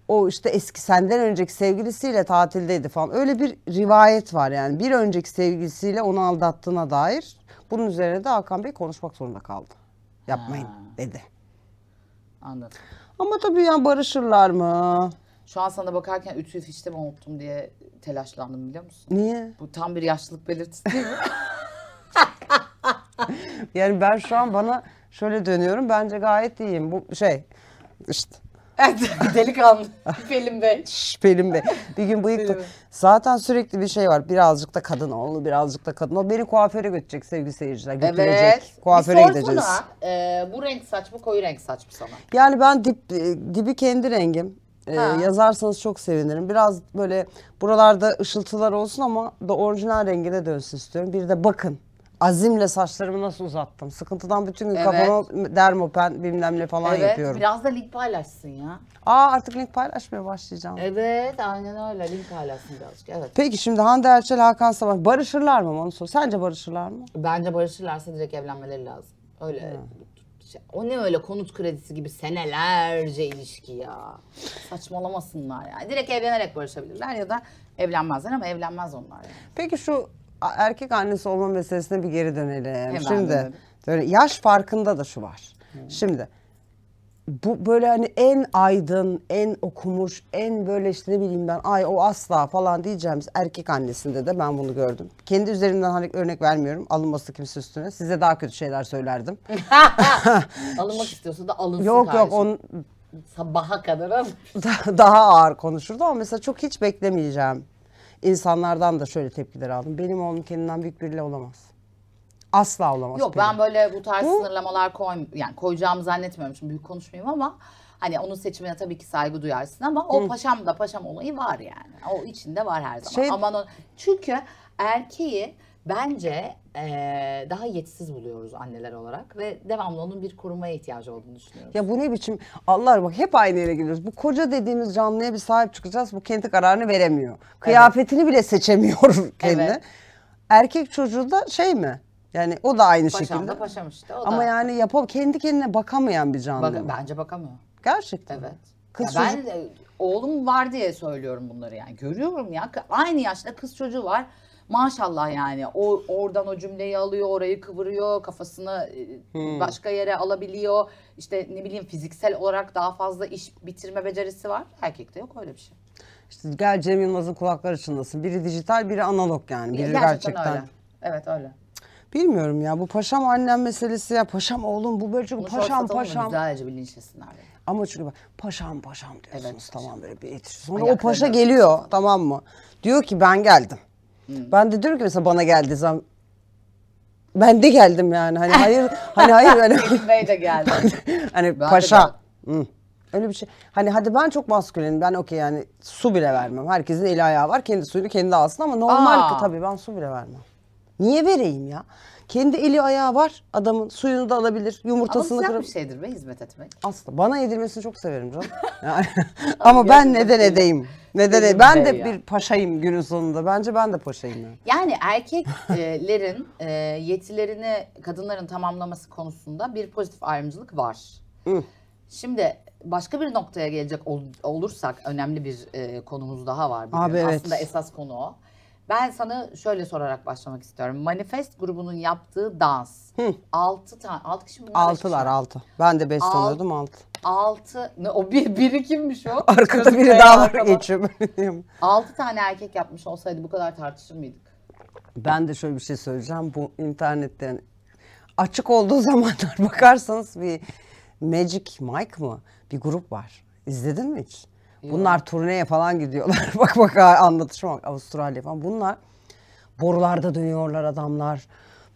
O işte eski senden önceki sevgilisiyle tatildeydi falan. Öyle bir rivayet var yani. Bir önceki sevgilisiyle onu aldattığına dair. Bunun üzerine de Hakan Bey konuşmak zorunda kaldı. Yapmayın dedi. Anladım. Ama tabii yani barışırlar mı? Şu an sana bakarken ütüyü fişte mi unuttum diye telaşlandım biliyor musun? Niye? Bu tam bir yaşlılık belirtisi değil mi? Yani ben şu an bana şöyle dönüyorum. Bence gayet iyiyim. Bu şey işte. Evet, delikanlı Pelin Bey. Pelin Bey. Bir gün bıyık Pelin Bey. zaten sürekli bir şey var. Birazcık da kadın oğlu, birazcık da kadın oğlu. Beni kuaföre götürecek sevgili seyirciler. Götürecek. Evet. Kuaföre bir gideceğiz. sorsana, bu renk saç mı koyu renk saç mı sana? Yani ben dibi kendi rengim. Ha. Yazarsanız çok sevinirim. Biraz böyle buralarda ışıltılar olsun ama da orijinal rengine dönsün istiyorum. Bir de bakın azimle saçlarımı nasıl uzattım. Sıkıntıdan bütün gün Evet. kafama dermopen bilmem ne falan Evet, yapıyorum. biraz da link paylaşsın ya. Artık link paylaşmaya başlayacağım. Evet, aynen öyle. Link paylaşsın birazcık. Evet. Peki şimdi Hande Erçel, Hakan Sabancı barışırlar mı onu sor. Sence barışırlar mı? Bence barışırlarsa direkt evlenmeleri lazım. Öyle. O ne öyle konut kredisi gibi senelerce ilişki ya. Saçmalamasınlar yani. Direkt evlenerek barışabilirler ya da evlenmezler ama evlenmez onlar yani. Peki şu erkek annesi olma meselesine bir geri dönelim. Hemen Şimdi dönelim. böyle yaş farkında da şu var. Şimdi bu böyle hani en aydın, en okumuş, en böyle işte ne bileyim ben ay o asla falan diyeceğimiz erkek annesinde de ben bunu gördüm. Kendi üzerimden hani örnek vermiyorum. Alınması kimse üstüne. Size daha kötü şeyler söylerdim. Alınmak istiyorsa da alınsın Yok kardeşim. onun Sabaha kadar al. daha ağır konuşurdu ama mesela çok hiç beklemeyeceğim. İnsanlardan da şöyle tepkiler aldım. Benim oğlum kendinden büyük biriyle olamaz. Asla olamaz. Yok ben böyle bu tarz sınırlamalar koyacağımı zannetmiyorum. Şimdi büyük konuşmayayım ama hani onun seçimine tabii ki saygı duyarsın ama o paşam da paşam olayı var yani. O içinde var her zaman. Aman o, çünkü erkeği bence daha yetsiz buluyoruz anneler olarak ve devamlı onun bir korumaya ihtiyacı olduğunu düşünüyoruz. Ya bu ne biçim Allah bak hep aynı yere geliyoruz. Bu koca dediğimiz canlıya bir sahip çıkacağız. Bu kendi kararını veremiyor. Kıyafetini bile seçemiyor kendine. Evet. Erkek çocuğu da şey mi? Yani o da aynı Paşam şekilde. da paşam işte. O Ama da, yani kendi kendine bakamayan bir canlı. bence bakamıyor. Gerçekten. Evet. Kız Ya çocuk- ben oğlum var diye söylüyorum bunları yani. Görüyorum ya aynı yaşta kız çocuğu var. Maşallah yani oradan o cümleyi alıyor, orayı kıvırıyor, kafasını başka yere alabiliyor. İşte ne bileyim fiziksel olarak daha fazla iş bitirme becerisi var. Erkekte yok öyle bir şey. İşte gel Cem Yılmaz'ın kulakları çınlasın. Biri dijital, biri analog yani. Biri gerçekten. öyle. Evet öyle. Bilmiyorum ya bu paşam annem meselesi ya paşam oğlum bu böyle çünkü Bunu paşam satalım da paşam. güzelce bilinçlesinler. Yani. Ama çünkü bak paşam diyorsunuz Evet, tamam böyle bir etir. Sonra Ayaklarını o paşa öpüyorsun geliyor tamam mı? Diyor ki ben geldim. Ben de diyorum ki mesela bana geldiği zaman ben de geldim yani hani hayır hani Elif Bey de geldi. hani Ben de paşa. Öyle bir şey. Hani hadi ben çok maskülenim. Ben okey yani su bile vermem. Herkesin eli ayağı var. Kendi suyunu kendi alsın ama normal ki tabii ben su bile vermem. Niye vereyim ya? Kendi eli ayağı var adamın. Suyunu da alabilir. Yumurtasını Ama kırıp. bir şeydir be hizmet etmek. Aslı. Bana yedirmesini çok severim canım. Yani, ama ben neden edeyim? Benim Ben de ya. bir paşayım günün sonunda. Bence ben de paşayım yani. Yani erkeklerin yetilerini kadınların tamamlaması konusunda bir pozitif ayrımcılık var. Şimdi başka bir noktaya gelecek olursak önemli bir konumuz daha var. Abi, evet. Aslında esas konu o. Ben sana şöyle sorarak başlamak istiyorum. Manifest grubunun yaptığı dans. 6 kişi mi? 6. Ben de 5 sanıyordum 6. 6. O biri kimmiş o? Arkada Çocuk biri veya daha var arkada. geçiyor. 6 tane erkek yapmış olsaydı bu kadar tartışır mıydık? Ben de şöyle bir şey söyleyeceğim. Bu internetten açık olduğu zamanlar bakarsanız bir Magic Mike mı? Bir grup var. İzledin mi hiç? Bunlar turneye falan gidiyorlar. bak anlatışıma bak Avustralya falan. Bunlar borularda dönüyorlar adamlar.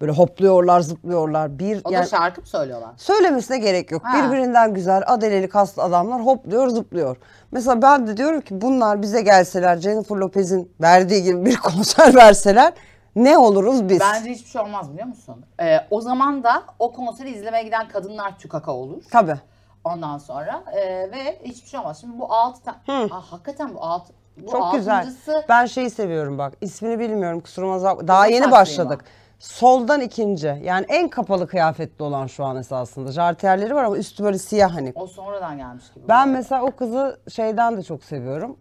Böyle hopluyorlar, zıplıyorlar. O da şarkı mı söylüyorlar? Söylemesine gerek yok. Ha. Birbirinden güzel, adeleli kaslı adamlar hopluyor, zıplıyor. Mesela ben de diyorum ki bunlar bize gelseler, Jennifer Lopez'in verdiği gibi bir konser verseler ne oluruz biz? Bence hiçbir şey olmaz biliyor musun? O zaman da o konseri izlemeye giden kadınlar tükaka olur. Tabii. Ondan sonra ve hiçbir şey olmaz. Şimdi bu 6 tane... Hakikaten bu 6... Çok güzel. Ben şeyi seviyorum bak. İsmini bilmiyorum kusuruma bakma. Daha Kızıl yeni saçlıyım başladık. Soldan ikinci. Yani en kapalı kıyafetli olan şu an esasında. Jartiyerleri var ama üstü böyle siyah hani. O sonradan gelmiş gibi. Ben mesela o kızı şeyden de çok seviyorum.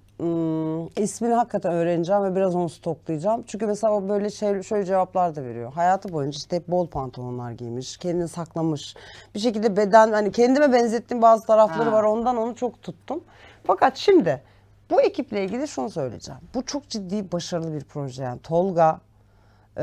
İsmini hakikaten öğreneceğim ve biraz onu stoklayacağım. Çünkü mesela o böyle şöyle cevaplar da veriyor. Hayatı boyunca işte hep bol pantolonlar giymiş, kendini saklamış. Bir şekilde beden hani kendime benzettiğim bazı tarafları var. Ondan onu çok tuttum. Fakat şimdi bu ekiple ilgili şunu söyleyeceğim. Bu çok ciddi başarılı bir proje yani. Tolga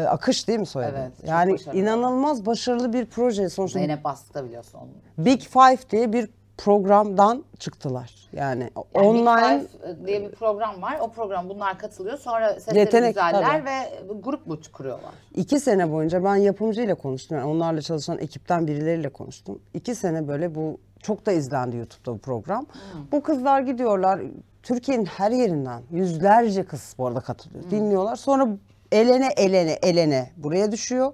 Akış değil mi soyadı? Evet, çok yani başarılı. inanılmaz başarılı bir proje sonuçta. Zeynep Bastık da biliyorsun onu. Big Five diye bir programdan çıktılar. Yani Yani online Big Five diye bir program var. O program bunlar katılıyor. Sonra sesleri Yetenek, güzeller tabii. ve grup bu kuruyorlar. 2 sene boyunca ben yapımcıyla konuştum. Yani onlarla çalışan ekipten birileriyle konuştum. 2 sene böyle bu çok da izlendi YouTube'da bu program. Bu kızlar gidiyorlar. Türkiye'nin her yerinden yüzlerce kız bu arada katılıyor. Dinliyorlar. Sonra elene buraya düşüyor.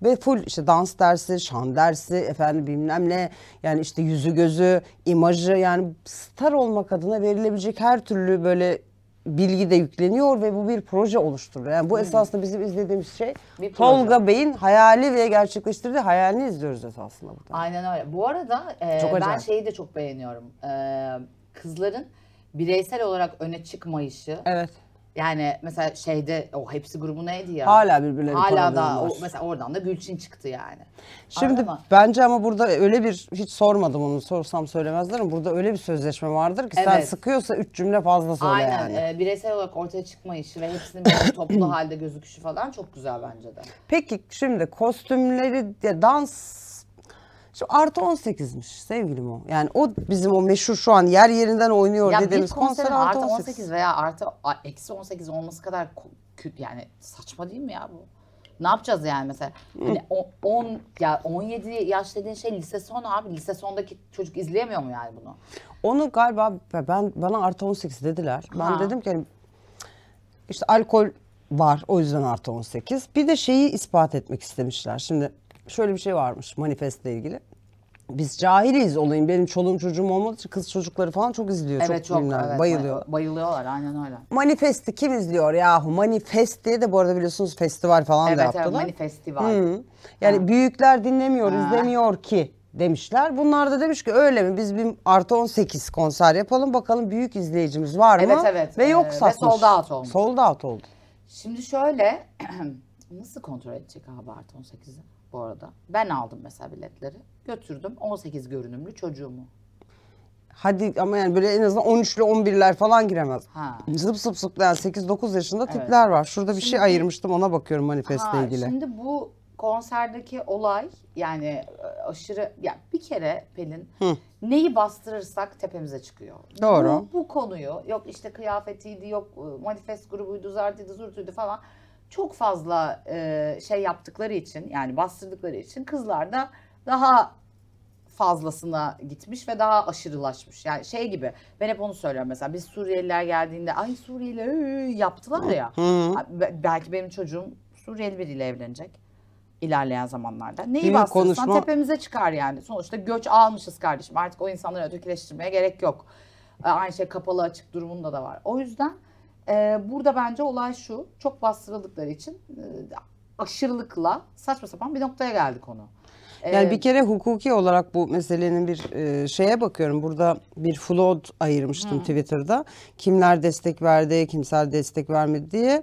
Ve full işte dans dersi, şan dersi, efendim bilmem ne, yani işte yüzü gözü, imajı, yani star olmak adına verilebilecek her türlü böyle bilgi de yükleniyor ve bu bir proje oluşturuyor. Yani bu esasında bizim izlediğimiz şey Bir proje. Tolga Bey'in hayali ve gerçekleştirdiği hayalini izliyoruz esasında burada. Aynen öyle. Bu arada Çok ben acayip. şeyi de çok beğeniyorum. Kızların bireysel olarak öne çıkmayışı. Evet. Yani mesela şeyde o hepsi grubu neydi ya? Hala birbirlerini Hala da paralıyorlar. mesela oradan da Gülçin çıktı yani. Şimdi Anladın mı? bence ama burada öyle bir, hiç sormadım onu, sorsam söylemezler ama burada öyle bir sözleşme vardır ki sen Evet. sıkıyorsa 3 cümle fazla söyle Aynen. yani. Bireysel olarak ortaya çıkma işi ve hepsinin böyle toplu halde gözüküşü falan çok güzel bence de. Peki şimdi kostümleri, dans, şu artı 18'miş sevgilim o. Yani o bizim o meşhur şu an yer yerinden oynuyor Ya bir dediğimiz konser konserin artı artı 18. 18 veya eksi 18 olması kadar yani saçma değil mi ya bu? Ne yapacağız yani mesela? Hani 10 ya 17 yaş dediğin şey lise son abi. Lise sondaki çocuk izleyemiyor mu yani bunu? Onu galiba bana artı 18 dediler. Ben Ha. dedim ki hani, işte alkol var o yüzden artı 18. Bir de şeyi ispat etmek istemişler. Şimdi şöyle bir şey varmış manifestle ilgili. Biz cahiliyiz olayım. Benim çoluğum çocuğum olmadığı için kız çocukları falan çok izliyor. Evet çok bilmem, evet, bayılıyor. bayılıyorlar aynen öyle. Manifesti kim izliyor yahu? Manifest diye de bu arada biliyorsunuz festival falan da Evet evet yaptılar. manifestival. Yani büyükler dinlemiyor, Ha. izlemiyor ki demişler. Bunlar da demiş ki öyle mi? Biz bir artı 18 konser yapalım bakalım büyük izleyicimiz var mı? Evet, evet. Ve yok Ve satmış. sold out olmuş. Sold out oldu. Şimdi şöyle nasıl kontrol edecek abi artı 18'i bu arada? Ben aldım mesela biletleri. Götürdüm 18 görünümlü çocuğumu. Hadi ama yani böyle en azından 13'lü 11'ler falan giremez. Ha. Zıp zıp zıplayan 8-9 yaşında tipler var. Şurada bir şey ayırmıştım, ona bakıyorum manifestle ilgili. Şimdi bu konserdeki olay yani aşırı ya bir kere Pelin neyi bastırırsak tepemize çıkıyor. Doğru. Bu konuyu yok işte kıyafetiydi yok manifest grubuydu zartıydı zurtuydu falan çok fazla şey yaptıkları için yani bastırdıkları için kızlar da daha fazlasına gitmiş ve daha aşırılaşmış. Yani şey gibi ben hep onu söylüyorum mesela biz Suriyeliler geldiğinde ay Suriyeliler yaptılar ya. Belki benim çocuğum Suriyeli biriyle evlenecek ilerleyen zamanlarda. Neyi Büyük bastırırsan konuşma. tepemize çıkar yani. Sonuçta göç almışız kardeşim. Artık o insanları ötekileştirmeye gerek yok. Aynı şey kapalı açık durumunda da var. O yüzden burada bence olay şu. Çok bastırıldıkları için aşırılıkla saçma sapan bir noktaya geldi konu. Yani bir kere hukuki olarak bu meselenin bir şeye bakıyorum. Burada bir flood ayırmıştım Twitter'da. Kimler destek verdi, kimler destek vermedi diye.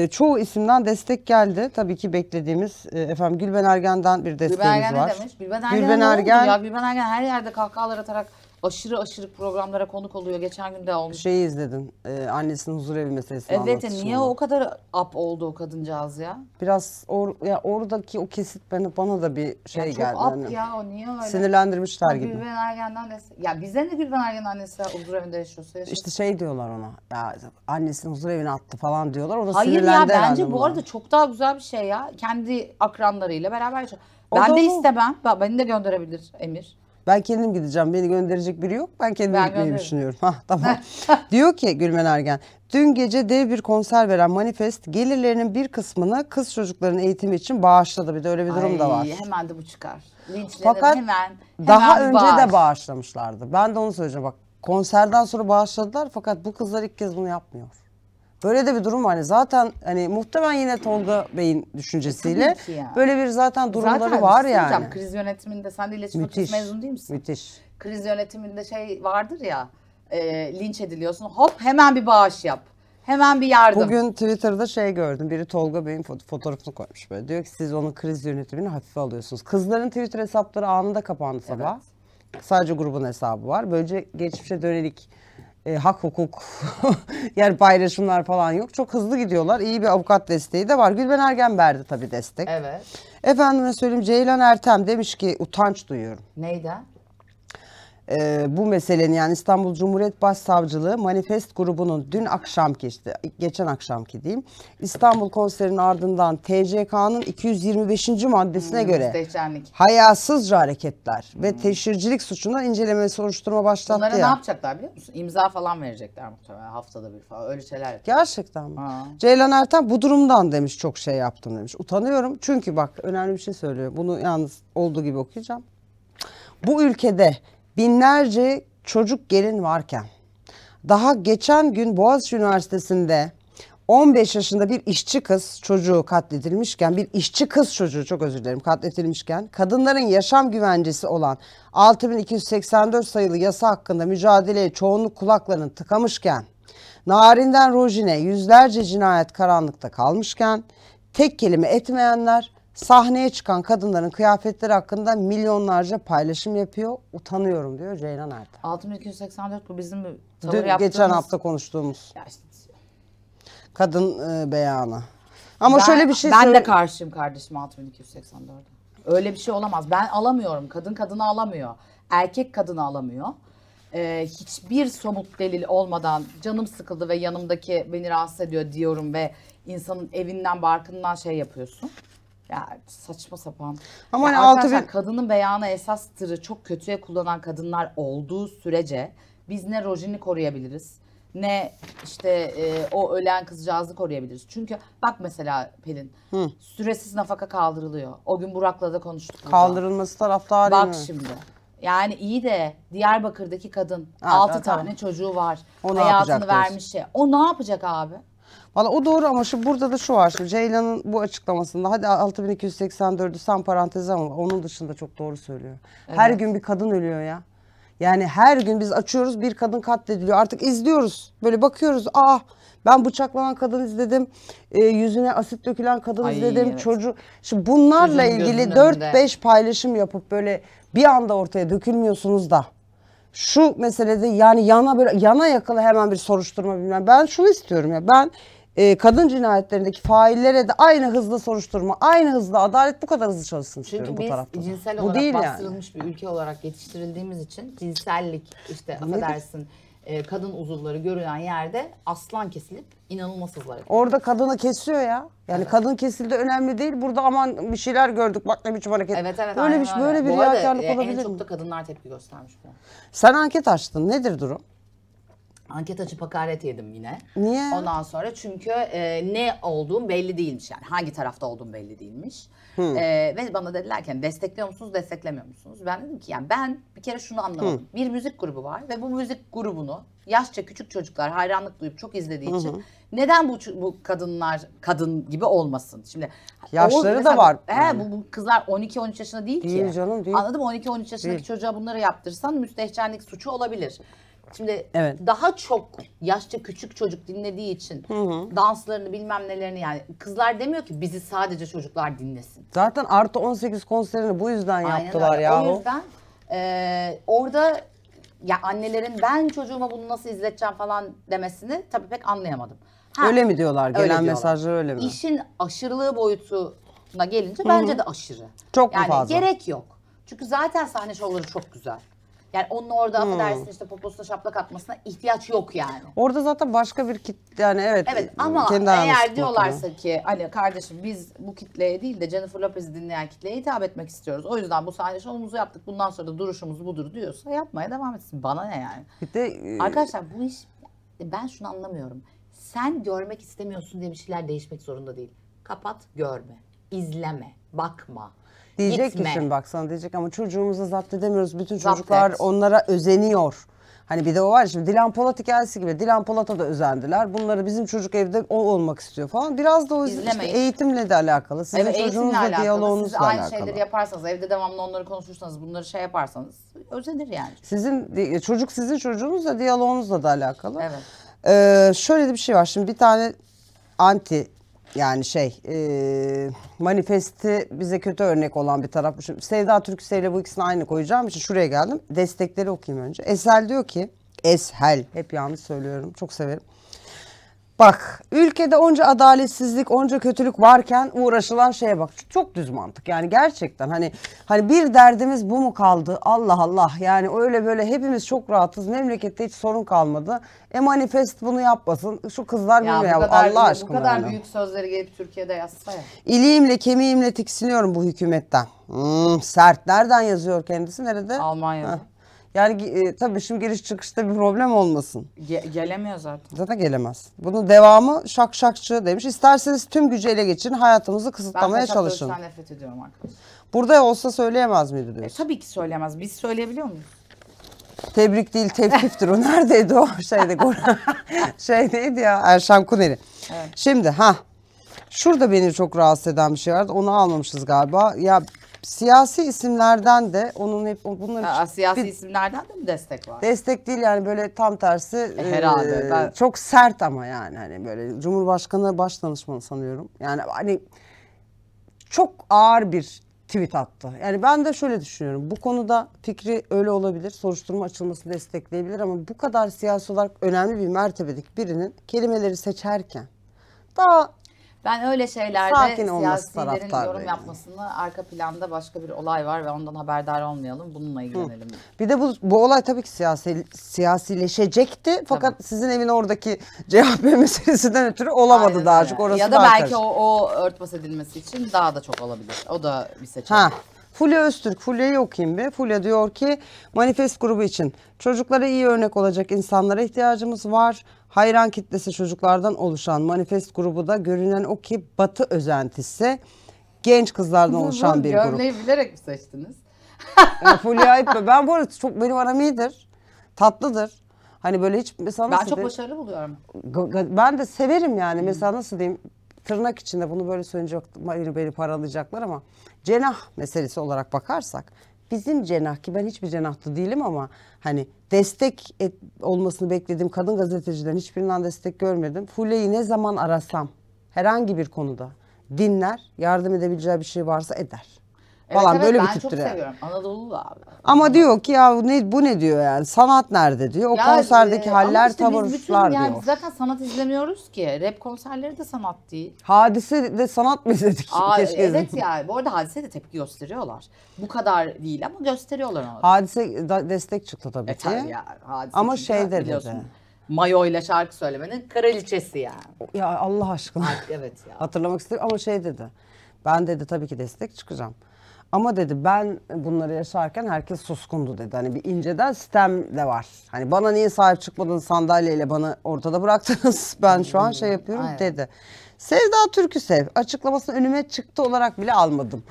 Çoğu isimden destek geldi. Tabii ki beklediğimiz efendim Gülben Ergen'den bir desteğimiz Gülben Ergen var. ne demiş? Gülben Gülben Ergen, Ergen ya Gülben Ergen her yerde kahkahalar atarak aşırı programlara konuk oluyor. Geçen gün de olmuş. şeyi izledim. Annesinin huzurevi meselesini Evet anlatışını. niye o kadar up oldu o kadıncağız ya? Biraz oradaki o kesit bana da bir şey Ya geldi. çok up hani. ya o niye öyle? Sinirlendirmişler gibi. Gülben Ergen'den destek. Ya bizden de Gülben Ergen annesi huzurevinde yaşıyorsa yaşasın. İşte şey diyorlar ona. Ya annesini huzurevine attı falan diyorlar. O da Hayır ya sinirlendi herhalde bence bu buna. arada çok daha güzel bir şey ya. Kendi akranlarıyla beraber yaşıyor. O Ben da de o. istemem. Beni de gönderebilir Emir. Ben kendim gideceğim. Beni gönderecek biri yok. Ben kendim Ben gitmeyi gönderirim. düşünüyorum. Hah, tamam. Diyor ki Gülben Ergen, dün gece dev bir konser veren Manifest gelirlerinin bir kısmını kız çocuklarının eğitimi için bağışladı. Bir de öyle bir durum da var. Hemen de bu çıkar. Linçlenir Fakat hemen daha bir önce bağış. de bağışlamışlardı. Ben de onu söyleyeceğim. Bak konserden sonra bağışladılar fakat bu kızlar ilk kez bunu yapmıyor. Böyle de bir durum var. Hani zaten hani muhtemelen yine Tolga Bey'in düşüncesiyle Tabii ki ya. böyle bir zaten durumları Zaten var bir şey söyleyeceğim, yani. Kriz yönetiminde sen de iletişim fakültesi Müthiş. mezun değil misin? Müthiş. Kriz yönetiminde şey vardır ya linç ediliyorsun hop hemen bir bağış yap. Hemen bir yardım. Bugün Twitter'da şey gördüm. Biri Tolga Bey'in fotoğrafını koymuş böyle. Diyor ki siz onun kriz yönetimini hafife alıyorsunuz. Kızların Twitter hesapları anında kapandı sabah. Sadece grubun hesabı var. Böylece geçmişe dönelik hak hukuk yani paylaşımlar falan yok. Çok hızlı gidiyorlar. İyi bir avukat desteği de var. Gülben Ergen verdi tabii destek. Evet. Efendime söyleyeyim Ceylan Ertem demiş ki utanç duyuyorum. Neyden? bu meselenin, yani İstanbul Cumhuriyet Başsavcılığı Manifest grubunun dün akşamki, işte geçen akşamki diyeyim, İstanbul konserinin ardından TCK'nın 225. maddesine göre Müstehcenlik. hayasızca hareketler ve teşhircilik suçundan inceleme ve soruşturma başlattı Bunlara ne ya. yapacaklar biliyor musun? İmza falan verecekler muhtemelen haftada bir falan, öyle şeyler yapacaklar. Gerçekten mi? Ha. Ceylan Ertem bu durumdan demiş, çok şey yaptım demiş. Utanıyorum çünkü bak, önemli bir şey söylüyor. Bunu yalnız olduğu gibi okuyacağım. Bu ülkede binlerce çocuk gelin varken, daha geçen gün Boğaziçi Üniversitesi'nde 15 yaşında bir işçi kız çocuğu katledilmişken, bir işçi kız çocuğu, çok özür dilerim, katledilmişken, kadınların yaşam güvencesi olan 6284 sayılı yasa hakkında mücadeleye çoğunluk kulaklarını tıkamışken, Narinden Rojin'e yüzlerce cinayet karanlıkta kalmışken, tek kelime etmeyenler sahneye çıkan kadınların kıyafetleri hakkında milyonlarca paylaşım yapıyor. Utanıyorum diyor Ceylan Ertem. 6284 bu bizim tavır Dün, yaptığımız. geçen hafta konuştuğumuz Ya işte, kadın beyanı. Ama ben, şöyle bir şey ben söyle- de karşıyım kardeşim 6284'e. Öyle bir şey olamaz. Ben alamıyorum. Kadın kadını alamıyor. Erkek kadını alamıyor. Hiçbir somut delil olmadan canım sıkıldı ve yanımdaki beni rahatsız ediyor diyorum ve insanın evinden barkından şey yapıyorsun. Ya saçma sapan. Ama Ya hani arkadaşlar 6000 kadının beyanı esastırı çok kötüye kullanan kadınlar olduğu sürece biz ne Rojin'i koruyabiliriz ne işte o ölen kızcağızı koruyabiliriz. Çünkü bak mesela Pelin, süresiz nafaka kaldırılıyor. O gün Burak'la da konuştuk burada. kaldırılması taraftarıyım. Bak şimdi. Yani iyi de Diyarbakır'daki kadın Ha, 6 tamam. tane çocuğu var. O ne Hayatını yapacak diyorsun? vermiş ya. O ne yapacak abi? Valla o doğru, ama şu burada da şu var. Şimdi Ceylan'ın bu açıklamasında, hadi 6284'ü sen paranteze, ama onun dışında çok doğru söylüyor. Her Evet. gün bir kadın ölüyor ya. Yani her gün biz açıyoruz, bir kadın katlediliyor. Artık izliyoruz. Böyle bakıyoruz. Ben bıçaklanan kadın izledim. Yüzüne asit dökülen kadın Ay, izledim. evet. Çocuk. Şimdi bunlarla Çocuğun ilgili gözünün 4-5 paylaşım yapıp böyle bir anda ortaya dökülmüyorsunuz da. Şu meselede yani yana yakıla hemen bir soruşturma bilmem. Ben şunu istiyorum ya. Ben kadın cinayetlerindeki faillere de aynı hızla soruşturma, aynı hızla adalet bu kadar hızlı çalışsın istiyorum Çünkü bu biz tarafta. da. cinsel Bu olarak değil yani. bastırılmış bir ülke olarak yetiştirildiğimiz için cinsellik işte affedersin kadın uzuvları görülen yerde aslan kesilip inanılmaz hızla yapıyor. Orada kadını kesiyor ya. Yani kadın kesildi önemli değil. Burada aman bir şeyler gördük, bak ne biçim hareket. Evet Böyle aynen bir öyle. böyle bir Bu arada, riyakarlık en olabilir çok mi? da kadınlar tepki göstermiş bu. Sen anket açtın. Nedir durum? Anket açıp hakaret yedim yine. Niye? Ondan sonra çünkü ne olduğum belli değilmiş, yani hangi tarafta olduğum belli değilmiş. Ve bana dediler ki destekliyor musunuz, desteklemiyor musunuz? Ben dedim ki yani ben bir kere şunu anlamadım. Bir müzik grubu var ve bu müzik grubunu yaşça küçük çocuklar hayranlık duyup çok izlediği için neden bu kadınlar kadın gibi olmasın? Şimdi Yaşları da mesela var bu, yani. bu kızlar 12-13 yaşında değil Değil ki. canım, değil. Anladım, 12-13 yaşındaki Değil. çocuğa bunları yaptırsan müstehcenlik suçu olabilir. Şimdi Evet. daha çok yaşça küçük çocuk dinlediği için danslarını bilmem nelerini, yani kızlar demiyor ki bizi sadece çocuklar dinlesin. Zaten artı 18 konserini bu yüzden Aynen yaptılar öyle. ya. O yüzden orada ya annelerin ben çocuğuma bunu nasıl izleteceğim falan demesini tabii pek anlayamadım. Öyle mi diyorlar? öyle Gelen diyorlar. mesajlar öyle mi? İşin aşırılığı boyutuna gelince bence de aşırı. Çok mu yani fazla? gerek yok. Çünkü zaten sahne şovları çok güzel. Yani onun orada affedersin işte poposuna şaplak atmasına ihtiyaç yok yani. Orada zaten başka bir kitle, yani evet. Evet ama kendi ayağına eğer sıkmak diyorlarsa gibi. ki hani kardeşim biz bu kitleye değil de Jennifer Lopez'i dinleyen kitleye hitap etmek istiyoruz. O yüzden bu sahne şovumuzu yaptık. Bundan sonra da duruşumuz budur diyorsa yapmaya devam etsin. Bana ne yani? Bir de Arkadaşlar bu iş, ben şunu anlamıyorum. Sen görmek istemiyorsun diye bir şeyler değişmek zorunda değil. Kapat, görme, izleme, bakma. diyecek gitme. ki şimdi bak sana diyecek, ama çocuğumuzu zapt edemiyoruz. Bütün Zapt çocuklar et. onlara özeniyor. Hani bir de o var ya, şimdi Dilan Polat hikayesi gibi. Dilan Polat'a da özendiler. Bunları bizim çocuk evde o olmak istiyor falan. Biraz da o yüzden işte İzlemeyin. eğitimle de alakalı. Sizin Evet, eğitimle çocuğunuzla alakalı. Siz diyaloğunuzla aynı alakalı. şeyleri yaparsanız, evde devamlı onları konuşursanız, bunları şey yaparsanız özenir yani. Çocuk sizin çocuğunuzla diyaloğunuzla da alakalı. Evet. Şöyle de bir şey var. Şimdi bir tane anti, yani manifesti bize kötü örnek olan bir taraf. Şimdi Sevda Türküse ile bu ikisini aynı koyacağım için şuraya geldim. Destekleri okuyayım önce. Esel diyor ki, Eshel, hep yanlış söylüyorum, çok severim. Bak ülkede onca adaletsizlik, onca kötülük varken uğraşılan şeye bak. Çok düz mantık yani gerçekten. Hani bir derdimiz bu mu kaldı? Allah Allah. Yani öyle böyle hepimiz çok rahatız. Memlekette hiç sorun kalmadı. Manifest bunu yapmasın. Şu kızlar Ya bilmiyor. bu kadar, Allah aşkına. bu kadar yani. büyük sözleri gelip Türkiye'de yazsa ya. İliğimle kemiğimle tiksiniyorum bu hükümetten. Sert. Nereden yazıyor kendisi? Nerede? Almanya'da. Heh. Yani tabii şimdi giriş çıkışta bir problem olmasın. Gelemiyor zaten. Zaten gelemez. Bunun devamı şakşakçı demiş. İsterseniz tüm gücü ele geçirin, hayatımızı Ben kısıtlamaya Fesat çalışın. Özçivit'ten nefret ediyorum arkadaşlar. Burada olsa söyleyemez miydi diyorsun? Tabii ki söyleyemez. Biz söyleyebiliyor muyuz? Tebrik değil, tevkiftir o. Neredeydi o? Şey neydi ya? Erşan Kuneri. Evet. Şimdi şurada beni çok rahatsız eden bir şey vardı. Onu almamışız galiba. Ya siyasi isimlerden de onun hep bunların Siyasi bir isimlerden de mi destek var? destek değil yani böyle tam tersi Herhalde. çok sert ama yani hani böyle Cumhurbaşkanı Başdanışmanı sanıyorum. Yani hani çok ağır bir tweet attı. Yani ben de şöyle düşünüyorum. Bu konuda fikri öyle olabilir. Soruşturma açılmasını destekleyebilir ama bu kadar siyasi olarak önemli bir mertebedik birinin kelimeleri seçerken daha Ben öyle şeylerde sakin olması siyasilerin taraftarıyım. yorum yapmasını, arka planda başka bir olay var ve ondan haberdar olmayalım. Bununla ilgilenelim. bir de bu olay tabii ki siyasileşecekti. Fakat sizin evin oradaki CHP meselesinden ötürü olamadı Aynen daha öyle. çok. Orası ya da daha belki karışık. o örtbas edilmesi için daha da çok olabilir. O da bir seçenek. Fulya Öztürk, Fulya'yı okuyayım bir. Fulya diyor ki manifest grubu için çocuklara iyi örnek olacak insanlara ihtiyacımız var. Hayran kitlesi çocuklardan oluşan manifest grubu da görünen o ki Batı özentisi genç kızlardan oluşan bir grup. Gömleği bilerek mi seçtiniz? Yani Fulya ben bu arada çok benim aram iyidir. Tatlıdır. Hani böyle hiç mesela Ben nasıl çok diyeyim? başarılı buluyorum. Ben de severim yani. Mesela nasıl diyeyim? Tırnak içinde bunu böyle söyleyince beni paralayacaklar ama cenah meselesi olarak bakarsak bizim cenah ki ben hiçbir cenahta değilim ama hani destek olmasını beklediğim kadın gazetecilerin hiçbirinden destek görmedim. Fulya'yı ne zaman arasam herhangi bir konuda dinler, yardım edebileceği bir şey varsa eder. Falan evet, böyle bir ben tiptir çok yani. seviyorum. Anadolu'lu abi. Ama diyor ki ya bu ne diyor yani sanat nerede diyor. O konserdeki haller ama işte biz tavırlar yani diyor. biz zaten sanat izlemiyoruz ki. Rap konserleri de sanat değil. Hadise de sanat mı izledik? Keşke Evet izledik. yani. Bu arada Hadise de tepki gösteriyorlar. Bu kadar değil ama gösteriyorlar onu. Hadise destek çıktı tabii ki. Tabii ya. Hadise Ama çünkü şey dedi. biliyorsun, Mayo ile şarkı söylemenin kraliçesi yani. Ya Allah aşkına. Evet ya. Hatırlamak istedim ama şey dedi. Ben dedi tabii ki destek çıkacağım. Ama dedi ben bunları yaşarken herkes suskundu dedi. Hani bir inceden sitem de var. Hani bana niye sahip çıkmadınız sandalyeyle bana ortada bıraktınız. Ben şu an şey yapıyorum Aynen. dedi. Sevda Türküsev açıklamasını önüme çıktı olarak bile almadım.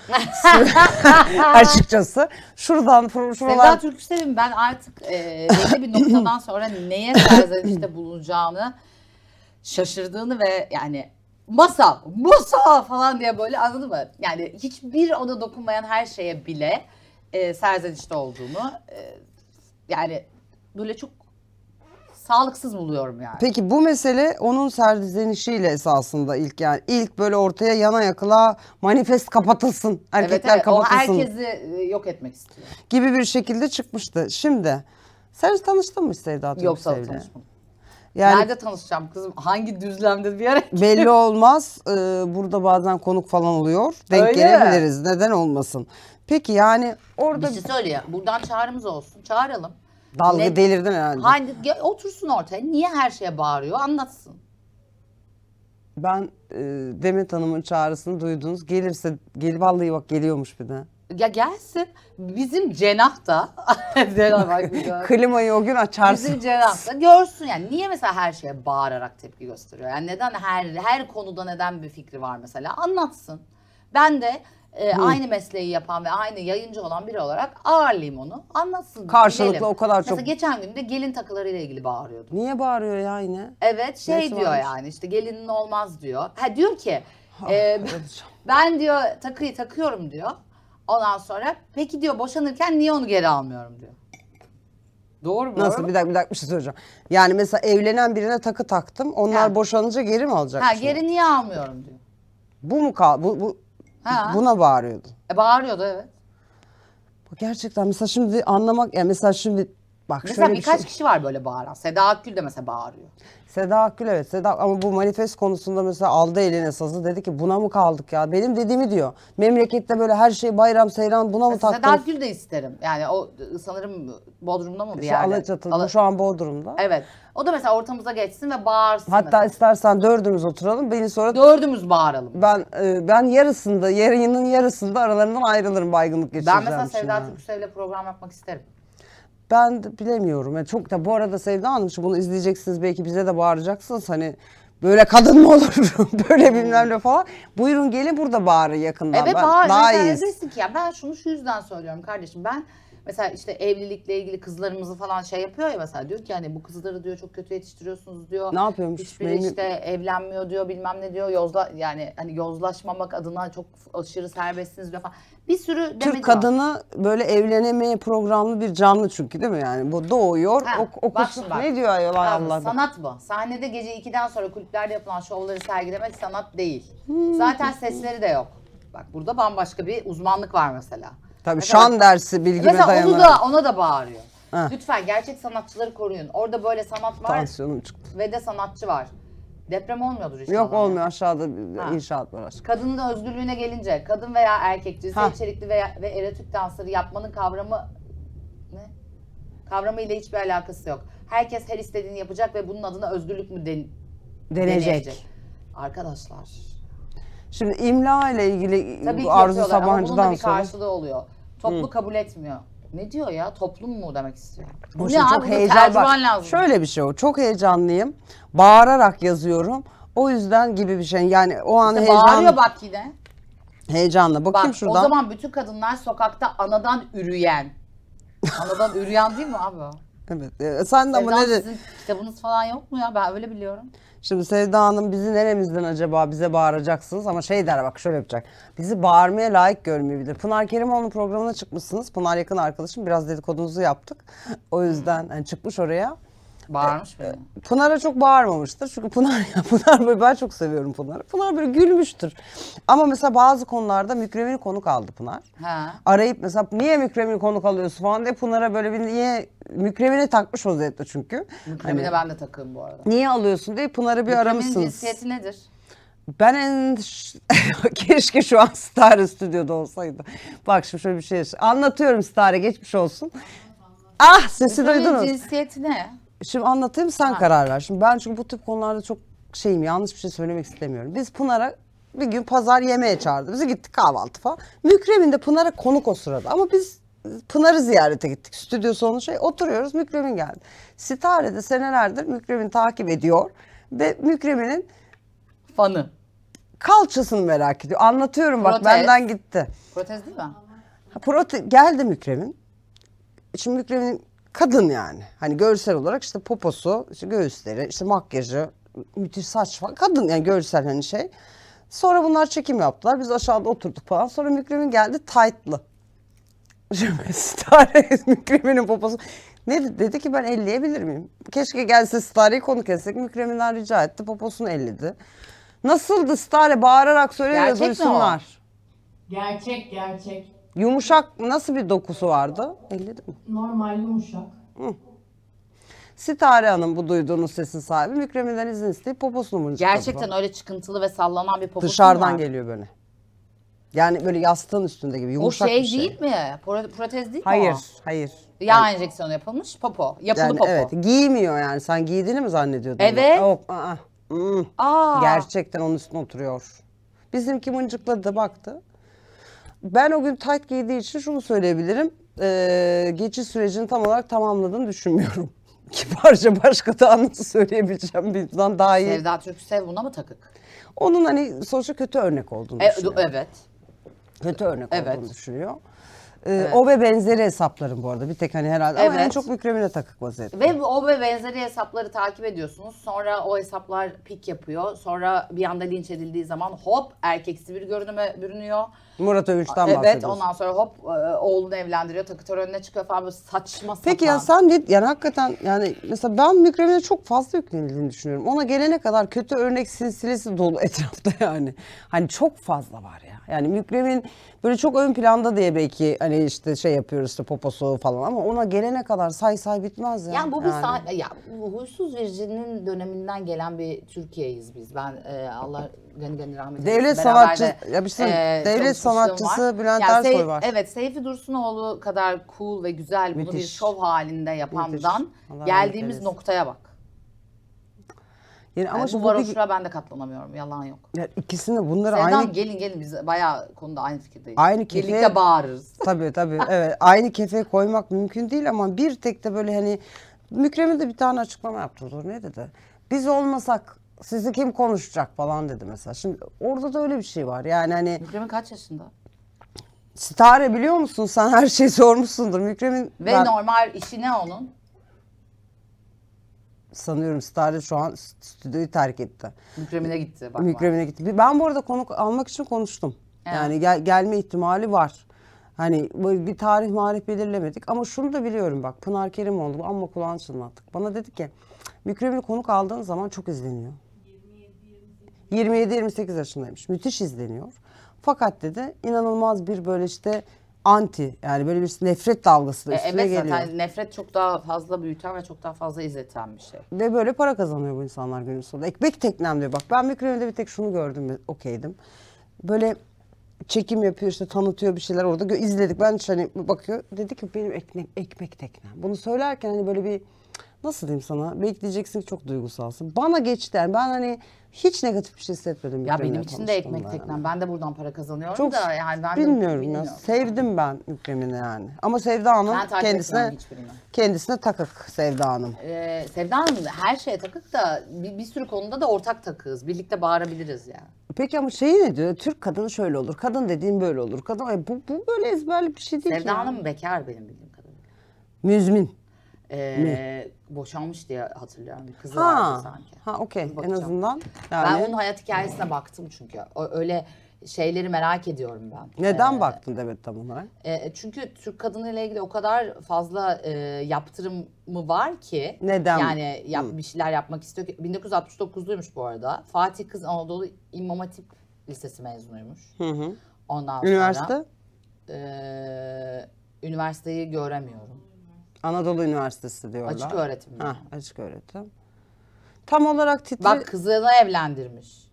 Açıkçası. Şuralar. Sevda Türküsev'in ben artık belli bir noktadan sonra neye serzenişte bulunacağını şaşırdığını ve yani Musa falan diye böyle anladın mı? Yani hiçbir ona dokunmayan her şeye bile serzenişte olduğunu yani böyle çok sağlıksız buluyorum yani. Peki bu mesele onun serzenişiyle esasında ilk böyle ortaya yana yakıla manifest kapatılsın, erkekler evet, o kapatılsın herkesi yok etmek istiyor. gibi bir şekilde çıkmıştı. Şimdi sen hiç tanıştın mı Sevda Yok Türküsev'le? tanışmadım. Yani Nerede tanışacağım kızım? Hangi düzlemde bir yere? belli olmaz. Burada bazen konuk falan oluyor. Denk Öyle gelebiliriz. Neden olmasın? Peki yani orada Bir şey söyleyeyim. Buradan çağrımız olsun. Çağıralım. dalga delirdin herhalde. Otursun ortaya. Niye her şeye bağırıyor? Anlatsın. Ben Demet Hanım'ın çağrısını duydunuz. Gelirse vallahi bak geliyormuş bir de. Ya gelsin. Bizim cenah da cenah bak bir gör. Klimayı o gün açarsın. Bizim cenah da görsün yani. Niye mesela her şeye bağırarak tepki gösteriyor? Yani neden her konuda neden bir fikri var mesela? Anlatsın. Ben de aynı mesleği yapan ve aynı yayıncı olan biri olarak ağırlayayım onu. Anlatsın. Karşılıklı bilelim. o kadar Mesela çok. geçen gün de gelin takılarıyla ilgili bağırıyordu. Niye bağırıyor ya yine? Evet Nesi diyor varmış? yani işte gelinin olmaz diyor. Diyor ki öleceğim. ben diyor takıyı takıyorum diyor. Ondan sonra peki diyor boşanırken niye onu geri almıyorum diyor. Doğru mu? Nasıl? Bir dakika bir şey söyleyeceğim. Yani mesela evlenen birine takı taktım. Onlar Ha. boşanınca geri mi alacak? Geri niye almıyorum diyor. Bu mu Ha. buna bağırıyordu. Bağırıyordu evet. Gerçekten mesela şimdi anlamak yani mesela şimdi Bak Mesela şöyle bir birkaç şey. kişi var böyle bağıran. Seda Akgül de mesela bağırıyor. Seda Akgül evet. Ama bu manifest konusunda mesela aldı eline sazı, dedi ki buna mı kaldık ya? Benim dediğimi diyor. Memlekette böyle her şey bayram seyran, buna mı Mesela Seda taktınız? Akgül de isterim. Yani o sanırım Bodrum'da mı bir Şey, yerde? Alaçatı'da, şu an Bodrum'da. Evet. O da mesela ortamıza geçsin ve bağırsın. Hatta mesela. istersen dördümüz oturalım, beni sonra Dördümüz bağıralım. ben yarısında, yayının yarısında aralarından ayrılırım baygınlık Ben geçireceğim mesela için Sevda yani. Türksel'le program yapmak isterim. Ben de bilemiyorum. Yani çok da bu arada Sevda Hanım, bunu izleyeceksiniz, belki bize de bağıracaksınız. Hani böyle kadın mı olur? Böyle bilmem ne falan. Buyurun gelin burada bağırın yakından. Evet Ben bağır. daha Mesela iyiyiz. desin ki ya ben şunu şu yüzden söylüyorum kardeşim. Ben mesela işte evlilikle ilgili kızlarımızı falan şey yapıyor ya, mesela diyor ki hani bu kızları diyor çok kötü yetiştiriyorsunuz diyor. Ne yapıyormuş? Hiçbiri işte evlenmiyor diyor, bilmem ne diyor. Yani hani yozlaşmamak adına çok aşırı serbestsiniz diyor falan. Bir sürü demeci Türk kadını böyle evlenemeye programlı bir canlı çünkü, değil mi yani? Bu doğuyor, Ha, bak okusun. şimdi bak. Ne diyor ayol Allah? Sanat bu. Sahnede gece 2'den sonra kulüplerde yapılan şovları sergilemek sanat değil. Zaten sesleri de yok. Bak burada bambaşka bir uzmanlık var mesela. Tabii Mesela şan dersi bilgime mesela dayanarak. ona da bağırıyor. Ha. Lütfen gerçek sanatçıları koruyun. Orada böyle sanat var Tansiyonum çıktı. ve de sanatçı var. Deprem olmuyordur inşallah. Yok olmuyor, aşağıda Ha. inşaat var aşkım. Kadının özgürlüğüne gelince kadın veya erkek Ha. cinsel içerikli ve erotik dansları yapmanın kavramı ile hiçbir alakası yok. Herkes her istediğini yapacak ve bunun adına özgürlük mü deneyecek? Arkadaşlar. Şimdi imla ile ilgili Tabii ki Arzu yapıyorlar ama bunun da Sabancı'dan bir sonra. karşılığı oluyor. Toplu kabul etmiyor. Ne diyor ya? Toplum mu demek istiyor? O Bu şey ne çok abi? Bunu heyecan tercüman lazım. Şöyle bir şey o. Çok heyecanlıyım. Bağırarak yazıyorum. O yüzden gibi bir şey. Yani o an İşte bağırıyor bak yine. heyecanla. Bakayım Bak şuradan. o zaman bütün kadınlar sokakta anadan üreyen. Anadan üreyen değil mi abi o? Evet. Sen de ama Sevda, ne de... sizin kitabınız falan yok mu ya? Ben öyle biliyorum. Şimdi Sevda Hanım, bizi neremizden acaba bize bağıracaksınız, ama şey der bak, şöyle yapacak. Bizi bağırmaya layık görmeyebilir. Pınar Kerimoğlu'nun programına çıkmışsınız. Pınar yakın arkadaşım. Biraz dedikodunuzu yaptık. O yüzden hani çıkmış oraya. Bağırmış mı? Pınar'a çok bağırmamıştır. Çünkü Pınar böyle, ben çok seviyorum Pınar'ı. Pınar böyle gülmüştür. Ama mesela bazı konularda Mükremin'i konuk aldı Pınar. Ha. Arayıp mesela niye Mükremin'i konuk alıyorsun falan diye Pınar'a böyle bir niye Mükremin'e takmış vaziyette çünkü. Mükremine ben de takığım bu arada. Niye alıyorsun diye Pınar'ı bir Mükremin aramışsınız. cinsiyeti nedir? Ben keşke şu an Stare stüdyoda olsaydı. Bak şimdi şöyle bir şey anlatıyorum, Stare geçmiş olsun. Ah, sesi Mükremin duydunuz. cinsiyeti ne? Şimdi anlatayım, sen karar ver. Şimdi ben çünkü bu tip konularda çok şeyim, yanlış bir şey söylemek istemiyorum. Biz Pınar'a bir gün pazar yemeğe çağırdı. Bizi, gittik kahvaltı falan. Mükremin de Pınar'a konuk o sırada. Ama biz Pınar'ı ziyarete gittik. Stüdyosu onun oturuyoruz, Mükremin geldi. Stare'de senelerdir Mükremin takip ediyor. Ve Mükremin'in Fanı. kalçasını merak ediyor. Anlatıyorum bak, Protez. benden gitti. Protez değil mi? Geldi Mükremin. Şimdi Mükremin kadın yani. Hani görsel olarak işte poposu, işte göğüsleri, işte makyajı, müthiş saç falan. Kadın yani, görsel hani şey. Sonra bunlar çekim yaptılar. Biz aşağıda oturduk falan. Sonra Mükremin geldi tight'lı. Şimdi Stare Mükremin'in poposu. Ne dedi ki, ben elleyebilir miyim? Keşke gelse Stare'yi konuk etsek. Mükremin'den rica etti. Poposunu elledi. Nasıldı Stare? Bağırarak söylüyor, Gerçek mi duysunlar. Gerçek. Yumuşak, nasıl bir dokusu vardı? Elledi mi? Normal yumuşak. Sitare Hanım bu duyduğunuz sesin sahibi. Mükremin'den izin isteyip poposunu mıncıkladı. Gerçekten öyle çıkıntılı ve sallanan bir poposu Dışarıdan var. geliyor böyle. Yani böyle yastığın üstünde gibi O yumuşak şey bir şey. değil mi? Protez değil Hayır, mi o? hayır. Yağ enjeksiyonu yapılmış popo. Yapılı Yani popo. evet, giymiyor yani. Sen giydiğini mi zannediyordun? Evet. Yok, Aa. gerçekten onun üstüne oturuyor. Bizimki mıncıkladı, baktı. Ben o gün tight giydiği için şunu söyleyebilirim. Geçiş sürecini tam olarak tamamladığını düşünmüyorum. Kibarca başka da nasıl söyleyebileceğim, bizden daha iyi. Sevda Türksev buna mı takık? Onun hani sonuçta kötü örnek olduğunu düşünüyor. Evet. Kötü örnek Evet. olduğunu düşünüyor. O ve benzeri hesapların bu arada bir tek hani herhalde, ama Evet. en çok Mükremin'e takık vaziyette. Ve o ve benzeri hesapları takip ediyorsunuz. Sonra o hesaplar pik yapıyor. Sonra bir anda linç edildiği zaman hop erkeksi bir görünüme bürünüyor. Murat Övünç'ten Evet, bahsediyorsun. ondan sonra hop oğlunu evlendiriyor. Takı törenine çıkıyor falan, böyle saçma sapan. Peki ya sen ne, yani hakikaten yani mesela ben Mükremin'e çok fazla yüklenildiğini düşünüyorum. Ona gelene kadar kötü örnek silsilesi dolu etrafta yani. Hani çok fazla var ya. Yani Mükremin böyle çok ön planda diye belki hani Hani işte şey yapıyoruz işte poposu falan ama ona gelene kadar say bitmez ya. Yani bu bir Yani. ya bu huysuz virjinin döneminden gelen bir Türkiye'yiz biz. Ben Allah gani rahmet eylesin. Devlet Beraber sanatçısı, de, ya bir şey söyleyeyim, devlet çalışmışlığım sanatçısı var. Bülent Yani Ersoy var. Evet, Seyfi Dursunoğlu kadar cool ve güzel bunu bir Müthiş. şov halinde yapandan Allah rahmet geldiğimiz eylesin. noktaya bak. Yani ama Yani bu şimdi varoşluğa ben de katlanamıyorum. Yalan yok. ya ikisini bunları Sevdam aynı gelin biz bayağı konuda aynı fikirdeyiz. Aynı kefeye- Birlikte bağırırız. tabii evet aynı kefeye koymak mümkün değil ama bir tek de böyle hani Mükremin de bir tane açıklama yaptı. Dur ne dedi? Biz olmasak sizi kim konuşacak falan dedi mesela. Şimdi orada da öyle bir şey var. Yani hani Mükremin kaç yaşında? Sitare biliyor musun? Sen her şeyi sormuşsundur. Mükremin Ve normal işi ne onun? sanıyorum Sitare şu an stüdyoyu terk etti. Mükremin'e gitti. Bak, Mükremin'e gitti. Ben bu arada konuk almak için konuştum. Evet. Yani gelme ihtimali var. Hani böyle bir tarih belirlemedik ama şunu da biliyorum bak Pınar Kerimoğlu ama kulağını çınlattık. Bana dedi ki Mükremin'i konuk aldığın zaman çok izleniyor. 27-28 yaşındaymış. Müthiş izleniyor. Fakat dedi inanılmaz bir böyle işte anti yani böyle bir nefret dalgası da üstüne Evet geliyor. zaten nefret çok daha fazla büyüten ve çok daha fazla izleten bir şey. Ve böyle para kazanıyor bu insanlar günün sonunda. Ekmek teknem diyor. Bak ben Mükremin'de bir tek şunu gördüm okeydim. Böyle çekim yapıyor işte tanıtıyor bir şeyler orada izledik. Ben hani bakıyor dedi ki benim ekmek teknem. Bunu söylerken hani böyle bir nasıl diyeyim sana belki diyeceksin ki çok duygusalsın. Bana geçti yani ben hani hiç negatif bir şey hissetmedim. Ya Mükremin'le benim için de ekmek tanıştığımda teknem. Ben de buradan para kazanıyorum Çok da yani ben de bilmiyorum ya. bilmiyorum. Sevdim ben Mükremin'i yani. Ama Sevda Hanım Ben takip kendisine etmiyorum hiçbirini. kendisine takık Sevda Hanım. Sevda Hanım her şeye takık da bir sürü konuda da ortak takığız. Birlikte bağırabiliriz yani. Peki ama şeyi ne diyor? Türk kadını şöyle olur. Kadın dediğim böyle olur. Kadın bu böyle ezberli bir şey değil ki Sevda ya. Hanım bekar benim bildiğim kadarıyla. Müzmin. Boşanmış diye hatırlıyorum. Bir kızı vardı sanki. Ha okey en Bakacağım. azından. Ben Yani onun hayat hikayesine baktım çünkü. Öyle şeyleri merak ediyorum ben. neden baktın Demet tam olarak? Çünkü Türk kadınıyla ilgili o kadar fazla yaptırımı var ki. Neden? Yani bir şeyler yapmak istiyor ki. 1969'luymuş bu arada. Fatih Kız Anadolu İmam Hatip Lisesi mezunuymuş. Hı. Ondan Üniversite? sonra üniversiteyi göremiyorum. Anadolu Üniversitesi diyorlar. Açık öğretim. Ha, açık öğretim. Tam olarak Bak kızını evlendirmiş.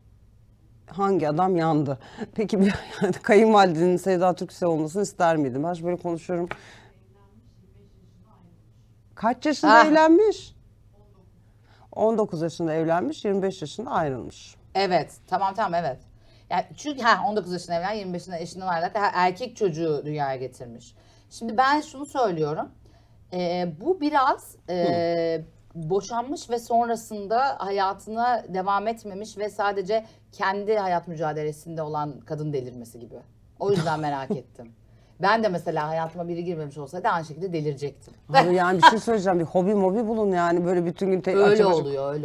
hangi adam yandı? Peki bir yani kayınvalidenin Sevda Türkse olmasını ister miydin? Ben şimdi böyle konuşuyorum. Kaç yaşında evlenmiş? 19 yaşında evlenmiş, 25 yaşında ayrılmış. Evet, tamam evet. Yani çünkü 19 yaşında evlen, 25 yaşında eşinden ayrılarak erkek çocuğu dünyaya getirmiş. Şimdi ben şunu söylüyorum. Bu biraz boşanmış ve sonrasında hayatına devam etmemiş ve sadece kendi hayat mücadelesinde olan kadın delirmesi gibi. O yüzden merak ettim. Ben de mesela hayatıma biri girmemiş olsaydı aynı şekilde delirecektim. Abi yani bir şey söyleyeceğim. Bir hobi bulun yani böyle bütün gün Öyle oluyor.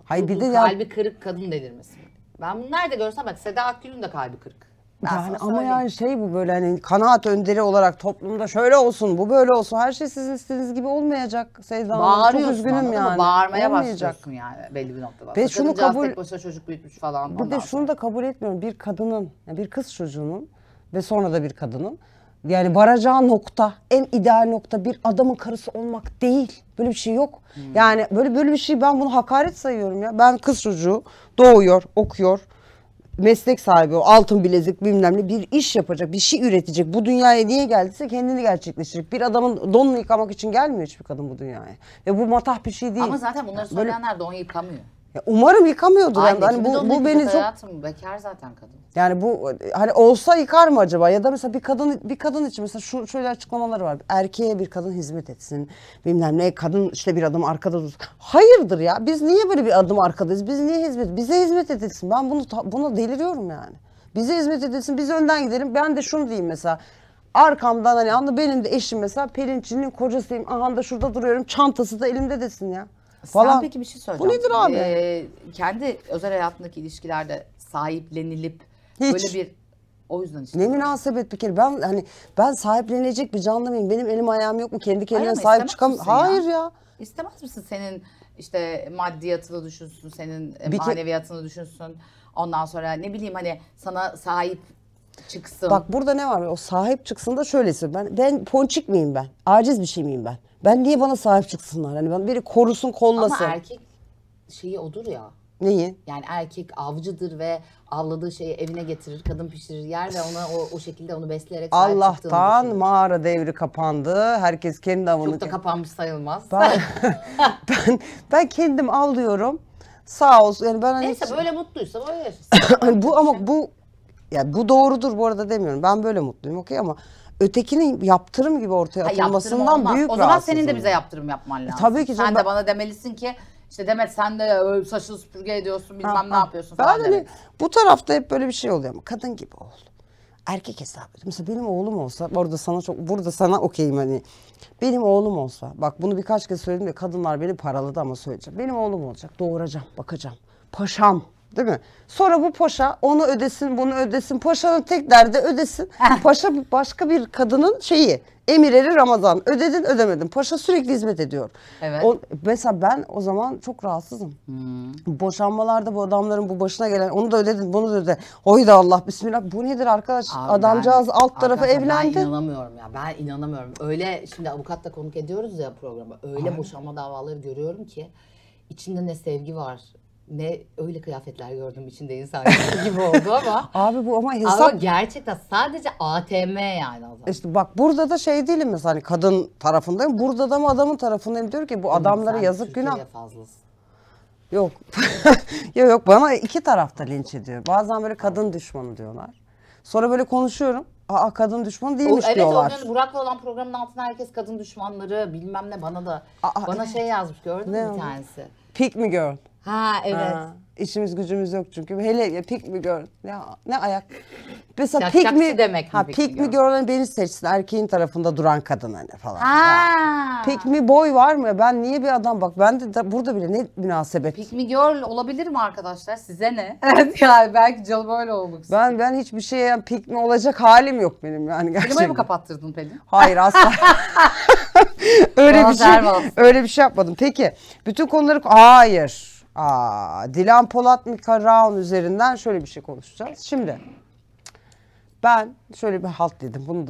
Hayır, bir Bu de ya- kalbi kırık kadın delirmesi. Ben bunu nerede görsem bak Seda Akgül'ün de kalbi kırık. Ben Yani sana ama söyleyeyim. yani şey bu böyle hani kanaat önderi olarak toplumda şöyle olsun, bu böyle olsun. Her şey sizin istediğiniz gibi olmayacak Sevda Hanım. Çok Bağırıyorsun üzgünüm anladın mı? yani. Bağırmaya Olmayacak. başlıyorsun yani belli bir noktada. Ve şunu Kadıncağız kabul- tek başına çocuk büyütmüş falan. Bir ondan de sonra. şunu da kabul etmiyorum. Bir kadının, yani bir kız çocuğunun ve sonra da bir kadının yani varacağı nokta, en ideal nokta bir adamın karısı olmak değil. Böyle bir şey yok. Yani böyle bir şey ben bunu hakaret sayıyorum ya. Ben kız çocuğu doğuyor, okuyor. Meslek sahibi o altın bilezik bilmem ne bir iş yapacak, bir şey üretecek. Bu dünyaya niye geldiyse kendini gerçekleştirecek. Bir adamın donunu yıkamak için gelmiyor hiçbir kadın bu dünyaya. Ve bu matah bir şey değil. Ama zaten bunları söyleyenler don yıkamıyor. Ya umarım yıkamıyordur. Aynen. Yani bu beni çok hayatım bekar zaten kadın. yani bu hani olsa yıkar mı acaba ya da mesela bir kadın için mesela şöyle açıklamaları var. Erkeğe bir kadın hizmet etsin. Bilmem ne kadın işte bir adım arkada dursun. Hayırdır ya? Biz niye böyle bir adım arkadayız? Biz niye bize hizmet edilsin? Ben buna deliriyorum yani. Bize hizmet edilsin. Biz önden gidelim. Ben de şunu diyeyim mesela. Arkamdan hani anla benim de eşim mesela Perinçin'in kocasıyım. Aha da şurada duruyorum. Çantası da elimde desin ya. Sen peki bir şey söyleyeceğim. Bu nedir abi? Kendi özel hayatındaki ilişkilerde sahiplenilip Hiç. böyle bir o yüzden işte. Ne münasebet bir kere ben sahiplenilecek bir canlı mıyım? Benim elim ayağım yok mu? Kendi kendime Hayır ama sahip istemez çıkam. misin Hayır ya? ya. İstemez misin senin işte maddiyatını düşünsün, senin Bir maneviyatını düşünsün. Ondan sonra ne bileyim hani sana sahip çıksın. Bak burada ne var? O sahip çıksın da şöylesi. Ben ponçik miyim ben? Aciz bir şey miyim ben? Ben niye bana sahip çıksınlar? Hani beni korusun, kollasın. Ama erkek şeyi odur ya. Neyi? Yani erkek avcıdır ve avladığı şeyi evine getirir, kadın pişirir yer ve ona o şekilde onu besleyerek sahip çıktığını Allah'tan düşünür. mağara devri kapandı. Herkes kendi avını... Çok da kapanmış sayılmaz. Ben kendim avlıyorum. Sağ olsun. Yani ben hani Neyse böyle mutluysa böyle yaşasın. bu ama bu ya bu doğrudur bu arada demiyorum. Ben böyle mutluyum okey ama ötekinin yaptırım gibi ortaya Ha, yaptırım atılmasından olmaz. büyük O zaman rahatsızım. senin de bize yaptırım yapman lazım. tabii ki canım, Sen ben- de bana demelisin ki işte Demet sen de saçını süpürge ediyorsun bilmem ne yapıyorsun Ben falan hani demek. bu tarafta hep böyle bir şey oluyor ama kadın gibi ol. Erkek hesabı. Mesela benim oğlum olsa burada sana okeyim hani. Benim oğlum olsa bak bunu birkaç kez söyledim de kadınlar beni paraladı ama söyleyeceğim. Benim oğlum olacak. Doğuracağım, bakacağım. Paşam. Değil mi? Sonra bu paşa onu ödesin, bunu ödesin. Paşanın tek derdi ödesin. Paşa başka bir kadının şeyi. Emirleri Ramazan. Ödedin, ödemedin. Paşa sürekli hizmet ediyor. Evet. Mesela ben o zaman çok rahatsızım. Boşanmalarda bu adamların bu başına gelen onu da ödedin, bunu da öde. Oyda Allah bismillah. Bu nedir arkadaş? Abi Adamcağız alt tarafı arkadaşlar evlendi. Ben inanamıyorum ya. Ben inanamıyorum. Öyle şimdi avukatla konuk ediyoruz ya programa. Öyle boşanma davaları görüyorum ki içinde ne sevgi var ne öyle kıyafetler gördüm içinde insan gibi oldu ama. Abi bu ama hesap... Ama gerçekten sadece ATM yani o zaman. İşte bak burada da şey değilim mesela hani kadın tarafındayım. Burada da mı adamın tarafındayım diyor ki bu adamlara Sen yazık Türkiye'ye günah. fazlasın. Yok. yok bana iki tarafta linç ediyor. Bazen böyle kadın düşmanı diyorlar. Sonra böyle konuşuyorum. Aa kadın düşmanı değilmiş Evet diyorlar. onun Burak'la olan programın altına herkes kadın düşmanları bilmem ne bana da bana evet. şey yazmış gördün Ne mü bir oldu? tanesi? Pick me girl. Ha evet. Ha, işimiz gücümüz yok çünkü. Hele ya pick me girl. Ya ne ayak. Mesela Şakşakçı pick me demek mi ha, pick pick me me girl hani beni seçsin. Erkeğin tarafında duran kadın hani falan. Ha. Pick me boy var mı? Ben niye bir adam bak ben de burada bile ne münasebet. Pick me girl olabilir mi arkadaşlar? Size ne? Evet yani belki canım öyle olmak istiyor. Ben hiçbir şeye yani pick me olacak halim yok benim yani gerçekten. Klimayı mı kapattırdın Pelin? Hayır asla. Konserve olsun. öyle bir şey yapmadım. Peki bütün konuları hayır. Dilan Polat Mika Raun üzerinden şöyle bir şey konuşacağız. Şimdi ben şöyle bir halt dedim.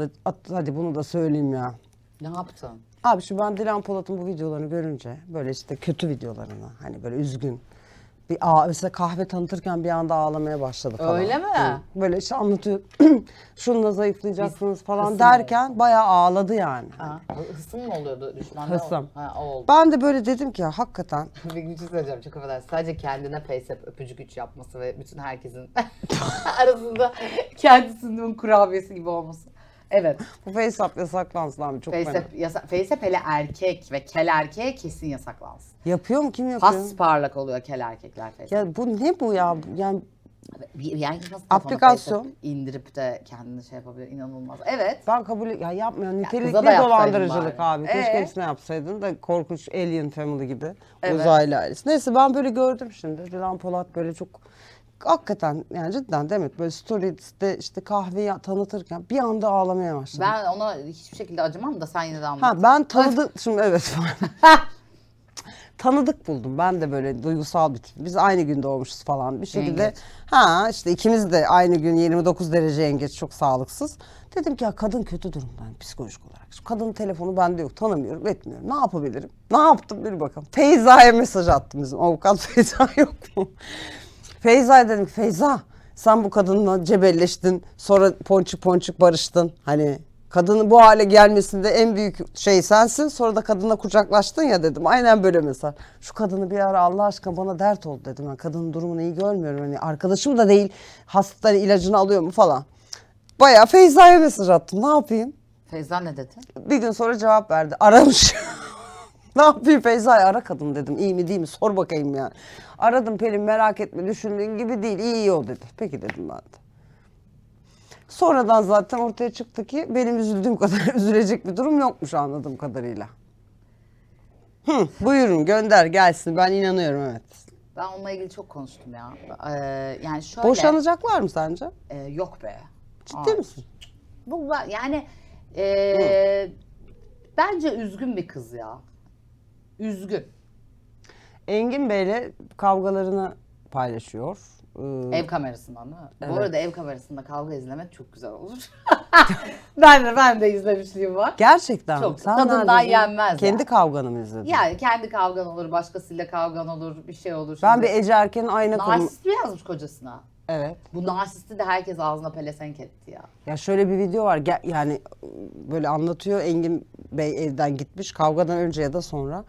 Hadi bunu da söyleyeyim ya. Ne yaptın? Abi şu ben Dilan Polat'ın bu videolarını görünce böyle işte kötü videolarını hani böyle üzgün mesela kahve tanıtırken bir anda ağlamaya başladı falan. Öyle mi? Böyle işte anlatıyor. Şununla zayıflayacaksınız falan hısım derken bayağı ağladı yani. Ha, hısım mı oluyordu düşmanda? Hısım. Ha o oldu. Ben de böyle dedim ki ya hakikaten Bir şey söyleyeceğim çok affedersin. Sadece kendine FaceApp öpücük 3 yapması ve bütün herkesin arasında kendisinin kurabiyesi gibi olması. Evet. bu FaceApp yasaklansın abi çok fena. FaceApp hele erkek ve kel erkeğe kesin yasaklansın. Yapıyor mu? Kim yapıyor? Pas parlak oluyor kel erkekler FaceApp. Ya bu ne bu ya? Yani Yani nasıl telefona Aplikasyon. FaceApp indirip de kendini şey yapabilir inanılmaz. Evet. ben kabul ya yapmıyorum. kıza Nitelikli da yapsaydın dolandırıcılık bari. abi. Keşke hepsine yapsaydın da korkunç Alien Family gibi. Evet. Uzaylı ailesi. Neyse ben böyle gördüm şimdi. Dilan Polat böyle çok hakikaten yani cidden Demet böyle story'de işte kahveyi tanıtırken bir anda ağlamaya başladı. Ben ona hiçbir şekilde acımam da sen yine de anlat. Ha ben tanıdım şimdi evet. Tanıdık buldum. Ben de böyle duygusal bir tip. Biz aynı gün doğmuşuz falan bir şekilde. Yengeç. Ha işte ikimiz de aynı gün 29 derece yengeç çok sağlıksız. Dedim ki ya kadın kötü durumda psikolojik olarak. Şu kadının telefonu bende yok. Tanımıyorum, etmiyorum. Ne yapabilirim? Ne yaptım bir bakalım. Feyza'ya mesaj attım bizim. Avukat Feyza yok mu? Feyza'ya dedim ki Feyza sen bu kadınla cebelleştin. Sonra ponçik ponçik barıştın. Hani kadının bu hale gelmesinde en büyük şey sensin. Sonra da kadınla kucaklaştın ya dedim. Aynen böyle mesela. Şu kadını bir ara Allah aşkına bana dert oldu dedim. Ben kadının durumunu iyi görmüyorum. Hani arkadaşım da değil. Hasta ilacını alıyor mu falan. Bayağı Feyza'ya mesaj attım. Ne yapayım? Feyza ne dedi? Bir gün sonra cevap verdi. Aramış. Ne yapayım Feyza'yı ara kadın dedim. İyi mi değil mi sor bakayım yani. Aradım Pelin merak etme düşündüğün gibi değil iyi o dedi. Peki dedim ben de. Sonradan zaten ortaya çıktı ki benim üzüldüğüm kadar üzülecek bir durum yokmuş anladığım kadarıyla. Buyurun gönder gelsin ben inanıyorum evet. Ben onunla ilgili çok konuştum ya. Yani şöyle. Boşanacaklar mı sence? Yok be. Ciddi misin? Bu yani bence üzgün bir kız ya. Üzgün. Engin Bey'le kavgalarını paylaşıyor. Ev kamerasından değil mi? Evet. Bu arada ev kamerasında kavga izlemek çok güzel olur. ben de izlemişliğim var. Gerçekten. Çok Sen tadından neredeydin? yenmez Kendi ya. kavganı mı izledin? Yani kendi kavgan olur, başkasıyla kavgan olur, bir şey olur. Ben Şimdi bir Ece Erken'in ayna konu... narsist mi yazmış kocasına? Evet. Bu narsisti de herkes ağzına pelesenk etti ya. Ya şöyle bir video var. Yani böyle anlatıyor. Engin Bey evden gitmiş. Kavgadan önce ya da sonra.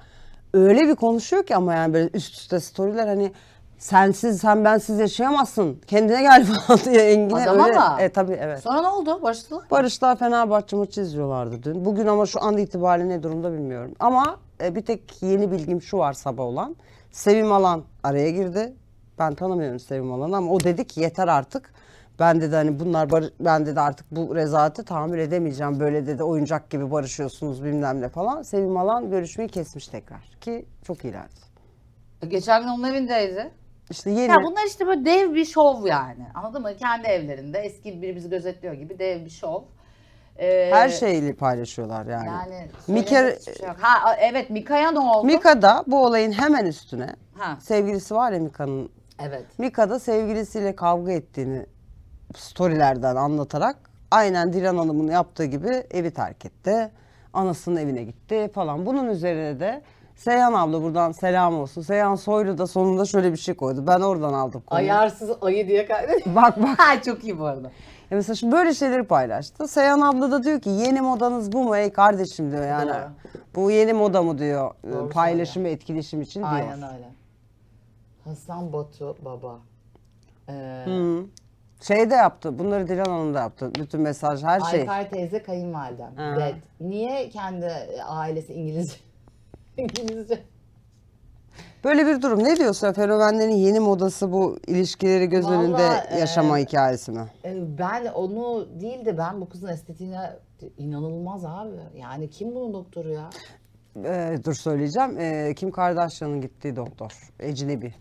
Öyle bir konuşuyor ki ama yani böyle üst üste storyler hani sen bensiz yaşayamazsın. Kendine gel falan diye Engin'e Adama öyle. mı? Tabii evet. Sonra ne oldu? Barıştılar mı? Barışlar Fenerbahçe maçı izliyorlardı dün. Bugün ama şu an itibariyle ne durumda bilmiyorum. Ama bir tek yeni bilgim şu var sabah olan. Sevim Alan araya girdi. Ben tanımıyorum Sevim Alan'ı ama o dedi ki yeter artık. Ben dedi hani ben dedi artık bu rezaleti tahammül edemeyeceğim. Böyle dedi oyuncak gibi barışıyorsunuz bilmem ne falan. Sevim Alan görüşmeyi kesmiş tekrar ki çok iyilerdi. Geçen gün onun evindeydi. İşte yeni Ya bunlar işte böyle dev bir şov yani. Anladın mı? Kendi evlerinde eski biri bizi gözetliyor gibi dev bir şov. her şeyi paylaşıyorlar yani. Yani Mika, söyleyecek hiçbir şey yok. Ha evet, Mika'ya ne oldu? Mika da bu olayın hemen üstüne Ha. sevgilisi var ya Mika'nın. Evet. Mika da sevgilisiyle kavga ettiğini storylerden anlatarak aynen Dilan Hanım'ın yaptığı gibi evi terk etti. Anasının evine gitti falan. Bunun üzerine de Seyhan abla buradan selam olsun. Seyhan Soylu da sonunda şöyle bir şey koydu. Ben oradan aldım konuyu. Ayarsız ayı diye kaydetti. Bak. Ha, çok iyi bu arada. Ya mesela şimdi böyle şeyleri paylaştı. Seyhan abla da diyor ki yeni modanız bu mu ey kardeşim diyor yani. Doğru. Bu yeni moda mı diyor. Doğru Paylaşım ve etkileşim için diyor. Aynen öyle. Hasan Batu baba. Şey de yaptı. Bunları Dilan Hanım da yaptı. Bütün mesaj her şey. Ayfer teyze kayınvalidem. Ha. Dead. Niye kendi ailesi İngilizce? İngilizce. Böyle bir durum. Ne diyorsun? Fenomenlerin yeni modası bu ilişkileri göz Vallahi, önünde yaşama hikayesi mi? Ben onu değil de ben bu kızın estetiğine inanılmaz abi. Yani kim bunun doktoru ya? Dur söyleyeceğim. Kim Kardashian'ın gittiği doktor. Ecnebi.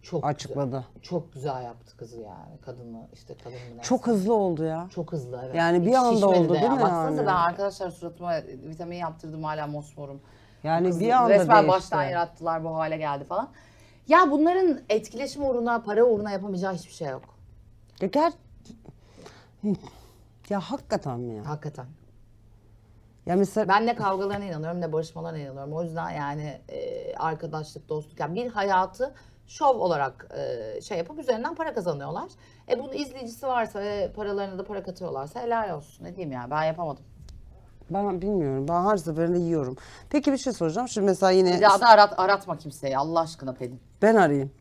Çok Açıkladı. Güzel, çok güzel yaptı kızı yani. Kadını işte kadın mı neyse. Çok hızlı oldu ya. Çok hızlı evet. Yani bir Hiç anda şişmedi oldu de değil ya. mi? Baksanıza Yani. ben arkadaşlar suratıma vitamin yaptırdım, hala mosmorum. Yani Kız bir anda resmen değişti. baştan yarattılar, bu hale geldi falan. Ya bunların etkileşim uğruna, para uğruna yapamayacağı hiçbir şey yok. Ya hakikaten mi ya? Hakikaten. Ya mesela Ben ne kavgalarına inanıyorum ne barışmalarına inanıyorum. O yüzden yani arkadaşlık, dostluk, yani bir hayatı şov olarak şey yapıp üzerinden para kazanıyorlar. Bunun izleyicisi varsa ve paralarına da para katıyorlarsa helal olsun. Ne diyeyim ya, ben yapamadım. ben bilmiyorum. Ben her seferinde yiyorum. Peki bir şey soracağım. Şimdi mesela yine Bir daha da aratma kimseyi Allah aşkına Pelin. ben arayayım.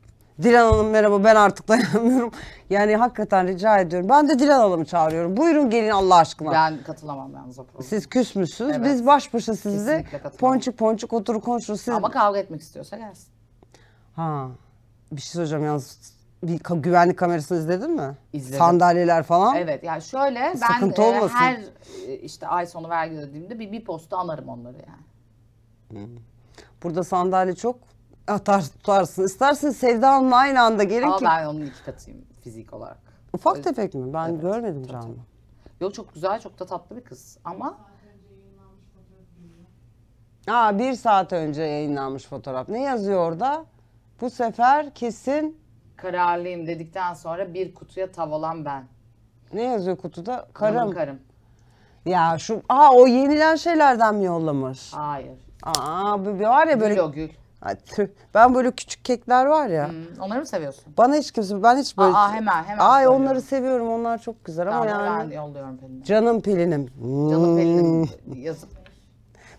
Dilan Hanım merhaba, ben artık dayanamıyorum. Yani hakikaten rica ediyorum. Ben de Dilan Hanım'ı çağırıyorum. Buyurun gelin Allah aşkına. Ben katılamam yalnız o programa. Siz küsmüşsünüz. Evet. Biz baş başa sizle Kesinlikle katılıyorum. ponçik ponçik oturup konuşuruz. Siz... Ama kavga etmek istiyorsa gelsin. Ha. Bir şey söyleyeceğim yalnız. Bir güvenlik kamerasını izledin mi? İzledim. Sandalyeler falan. Evet yani şöyle ben Sıkıntı olmasın. her işte ay sonu vergi ödediğimde bir posta anarım onları yani. Burada sandalye çok. Atar tutarsın. İstersen Sevda Hanım'la aynı anda gelin Ama ki. ben onun iki katıyım fizik olarak. Ufak tefek mi? Ben Evet, görmedim tabii, canlı. Yok, çok güzel, çok da tatlı bir kız ama Aa, 1 saat önce yayınlanmış fotoğraf. Ne yazıyor orada? Bu sefer kesin kararlıyım dedikten sonra bir kutuya tavalan ben. ne yazıyor kutuda? Hanım Karım. karım. Ya o yenilen şeylerden mi yollamış? Hayır. Bu bir var ya böyle. Gül o gül. Ay, tüh. Ben böyle küçük kekler var ya. Onları mı seviyorsun? Bana hiç kimse, ben hiç böyle. Hemen Ay söylüyorum. onları seviyorum. Onlar çok güzel ama Tamam, yani. ben yolluyorum Pelin'e. Canım Pelin'im. Canım Pelin'im yazıp.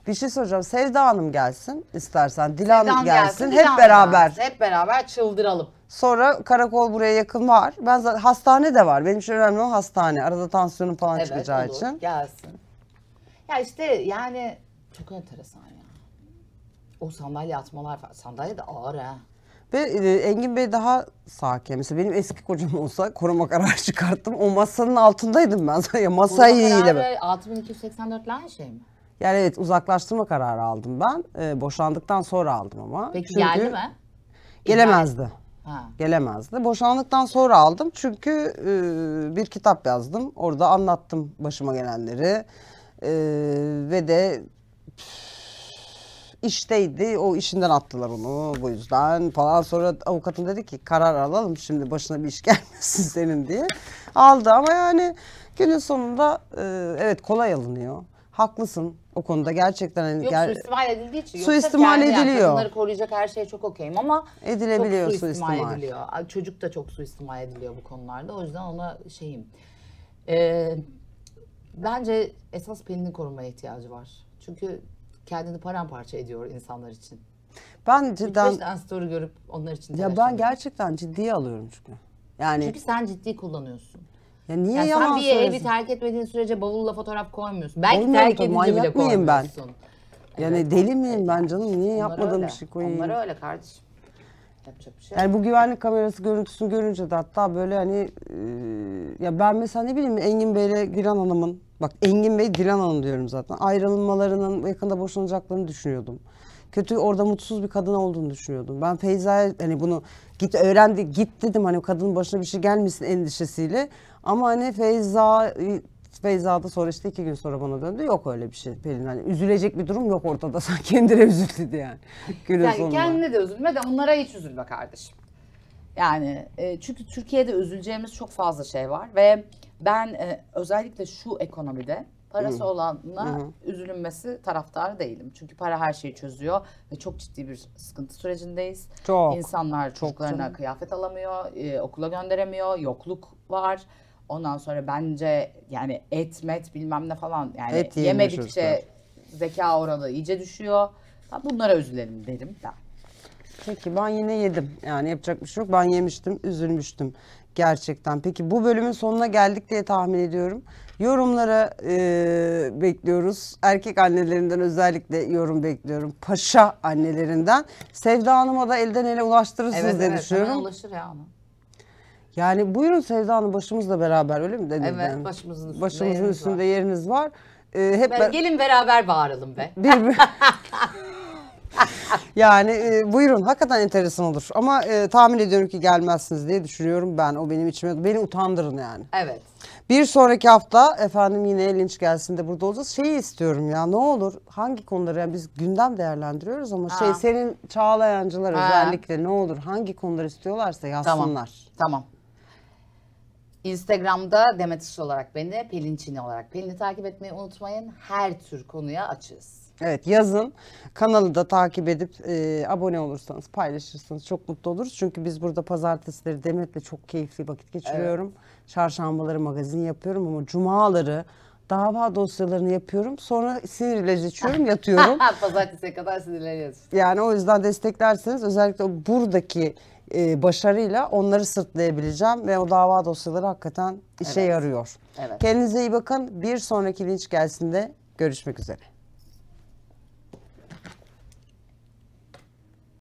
Bir şey soracağım. Sevda Hanım gelsin istersen. Dilan Sevdan gelsin. Dilan Hep beraber. gelsin. Hep beraber çıldıralım. Sonra karakol buraya yakın var. Ben zaten hastane de var. Benim için önemli o hastane. Arada tansiyonum falan Evet çıkacağı olur, için. gelsin. Ya işte yani çok enteresan ya. O sandalye atmalar falan. Sandalye de ağır ha. Ve Engin Bey daha sakin. Mesela benim eski kocam olsa koruma kararı çıkarttım. O masanın altındaydım ben. Ya masayla ben. 6284 aynı şey mi? Yani evet, uzaklaştırma kararı aldım ben. Boşandıktan sonra aldım ama. Peki Çünkü geldi mi? Gelemezdi. Ha. Gelemezdi. Boşandıktan sonra aldım çünkü bir kitap yazdım. Orada anlattım başıma gelenleri. Ve de işteydi. O işinden attılar onu bu yüzden falan. Sonra avukatım dedi ki karar alalım şimdi başına bir iş gelmesin senin diye. Aldı ama yani günün sonunda evet kolay alınıyor. Haklısın o konuda gerçekten. Hani Yok suistimal edildiği için. Suistimal Yoksa kendi ediliyor. kadınları koruyacak her şeye çok okeyim ama Edilebiliyor çok suistimal suistimal. ediliyor. Çocuk da çok suistimal ediliyor bu konularda. O yüzden ona şeyim. Bence esas Pelin'in korunmaya ihtiyacı var. Çünkü kendini paramparça ediyor insanlar için. Ben cidden 3-5 tane story görüp onlar için ya ben gerçekten ciddiye alıyorum çünkü. Yani Çünkü sen ciddi kullanıyorsun. ya niye Yani yalan sen bir evi söylesin? terk etmediğin sürece bavulla fotoğraf koymuyorsun. Belki Koymuyorum terk tabii, edince bile manyak mıyım ben? koymuyorsun. Yani Evet, deli miyim ben canım? Niye onlar yapmadığım öyle. bir şey koyayım? Onlar öyle kardeşim. Yapacak bir şey yok. Yani bu güvenlik kamerası görüntüsünü görünce de hatta böyle hani ya ben mesela ne bileyim Engin Bey'le Dilan Hanım'ın, bak Engin Bey Dilan Hanım diyorum zaten, ayrılmalarının, yakında boşanacaklarını düşünüyordum. Kötü, orada mutsuz bir kadın olduğunu düşünüyordum. Ben Feyza'ya hani bunu git öğrendi git dedim, hani kadının başına bir şey gelmesin endişesiyle. Ama hani Feyza da sonra işte 2 gün sonra bana döndü. Yok öyle bir şey Pelin. Hani üzülecek bir durum yok ortada. Sen kendine üzüldü yani. Günün Yani sonunda. kendine de üzülme de onlara hiç üzülme kardeşim. Yani çünkü Türkiye'de üzüleceğimiz çok fazla şey var ve ben özellikle şu ekonomide parası olanla üzülünmesi taraftarı değilim. Çünkü para her şeyi çözüyor ve çok ciddi bir sıkıntı sürecindeyiz. Çok. İnsanlar çocuklarına kıyafet alamıyor, okula gönderemiyor, yokluk var. Ondan sonra bence yani met bilmem ne falan, yani Et yemiyor yemedikçe çocuklar. zeka oranı iyice düşüyor. Ben bunlara üzülelim derim ben. Peki ben yine yedim. Yani yapacak bir şey yok. Ben yemiştim, üzülmüştüm gerçekten. Peki bu bölümün sonuna geldik diye tahmin ediyorum. Yorumlara bekliyoruz. Erkek annelerinden özellikle yorum bekliyorum. Paşa annelerinden. Sevda Hanım'a da elden ele ulaştırırsınız diye düşünüyorum. Hemen ulaşır ya ona. Yani buyurun Sevda Hanım, başımızla beraber, öyle mi dediniz? Evet, yani? başımızın üstünde Başımızın yeriniz üstünde var. yeriniz var. Hep Gelin beraber bağıralım be. Yani buyurun, hakikaten enteresan olur. Ama tahmin ediyorum ki gelmezsiniz diye düşünüyorum ben. O benim içime, beni utandırın yani. Evet. Bir sonraki hafta efendim yine linç gelsin de burada olacağız. Şeyi istiyorum ya, ne olur hangi konuları, yani biz gündem değerlendiriyoruz ama senin Çağlayancılar özellikle ne olur hangi konuları istiyorlarsa yazsınlar. Tamam. Instagram'da Demet İş olarak beni, Pelin Çini olarak Pelin'i takip etmeyi unutmayın. Her tür konuya açığız. Evet, yazın. Kanalı da takip edip abone olursanız, paylaşırsanız çok mutlu oluruz. Çünkü biz burada pazartesileri Demet'le çok keyifli vakit geçiriyorum. Çarşambaları magazin yapıyorum ama cumaları dava dosyalarını yapıyorum. Sonra sinir ilacı içiyorum, yatıyorum. Pazartesiye kadar sinirleniyoruz. Yani o yüzden desteklerseniz özellikle buradaki başarıyla onları sırtlayabileceğim ve o dava dosyaları hakikaten işe yarıyor. Evet. Kendinize iyi bakın. Bir sonraki linç gelsin de görüşmek üzere.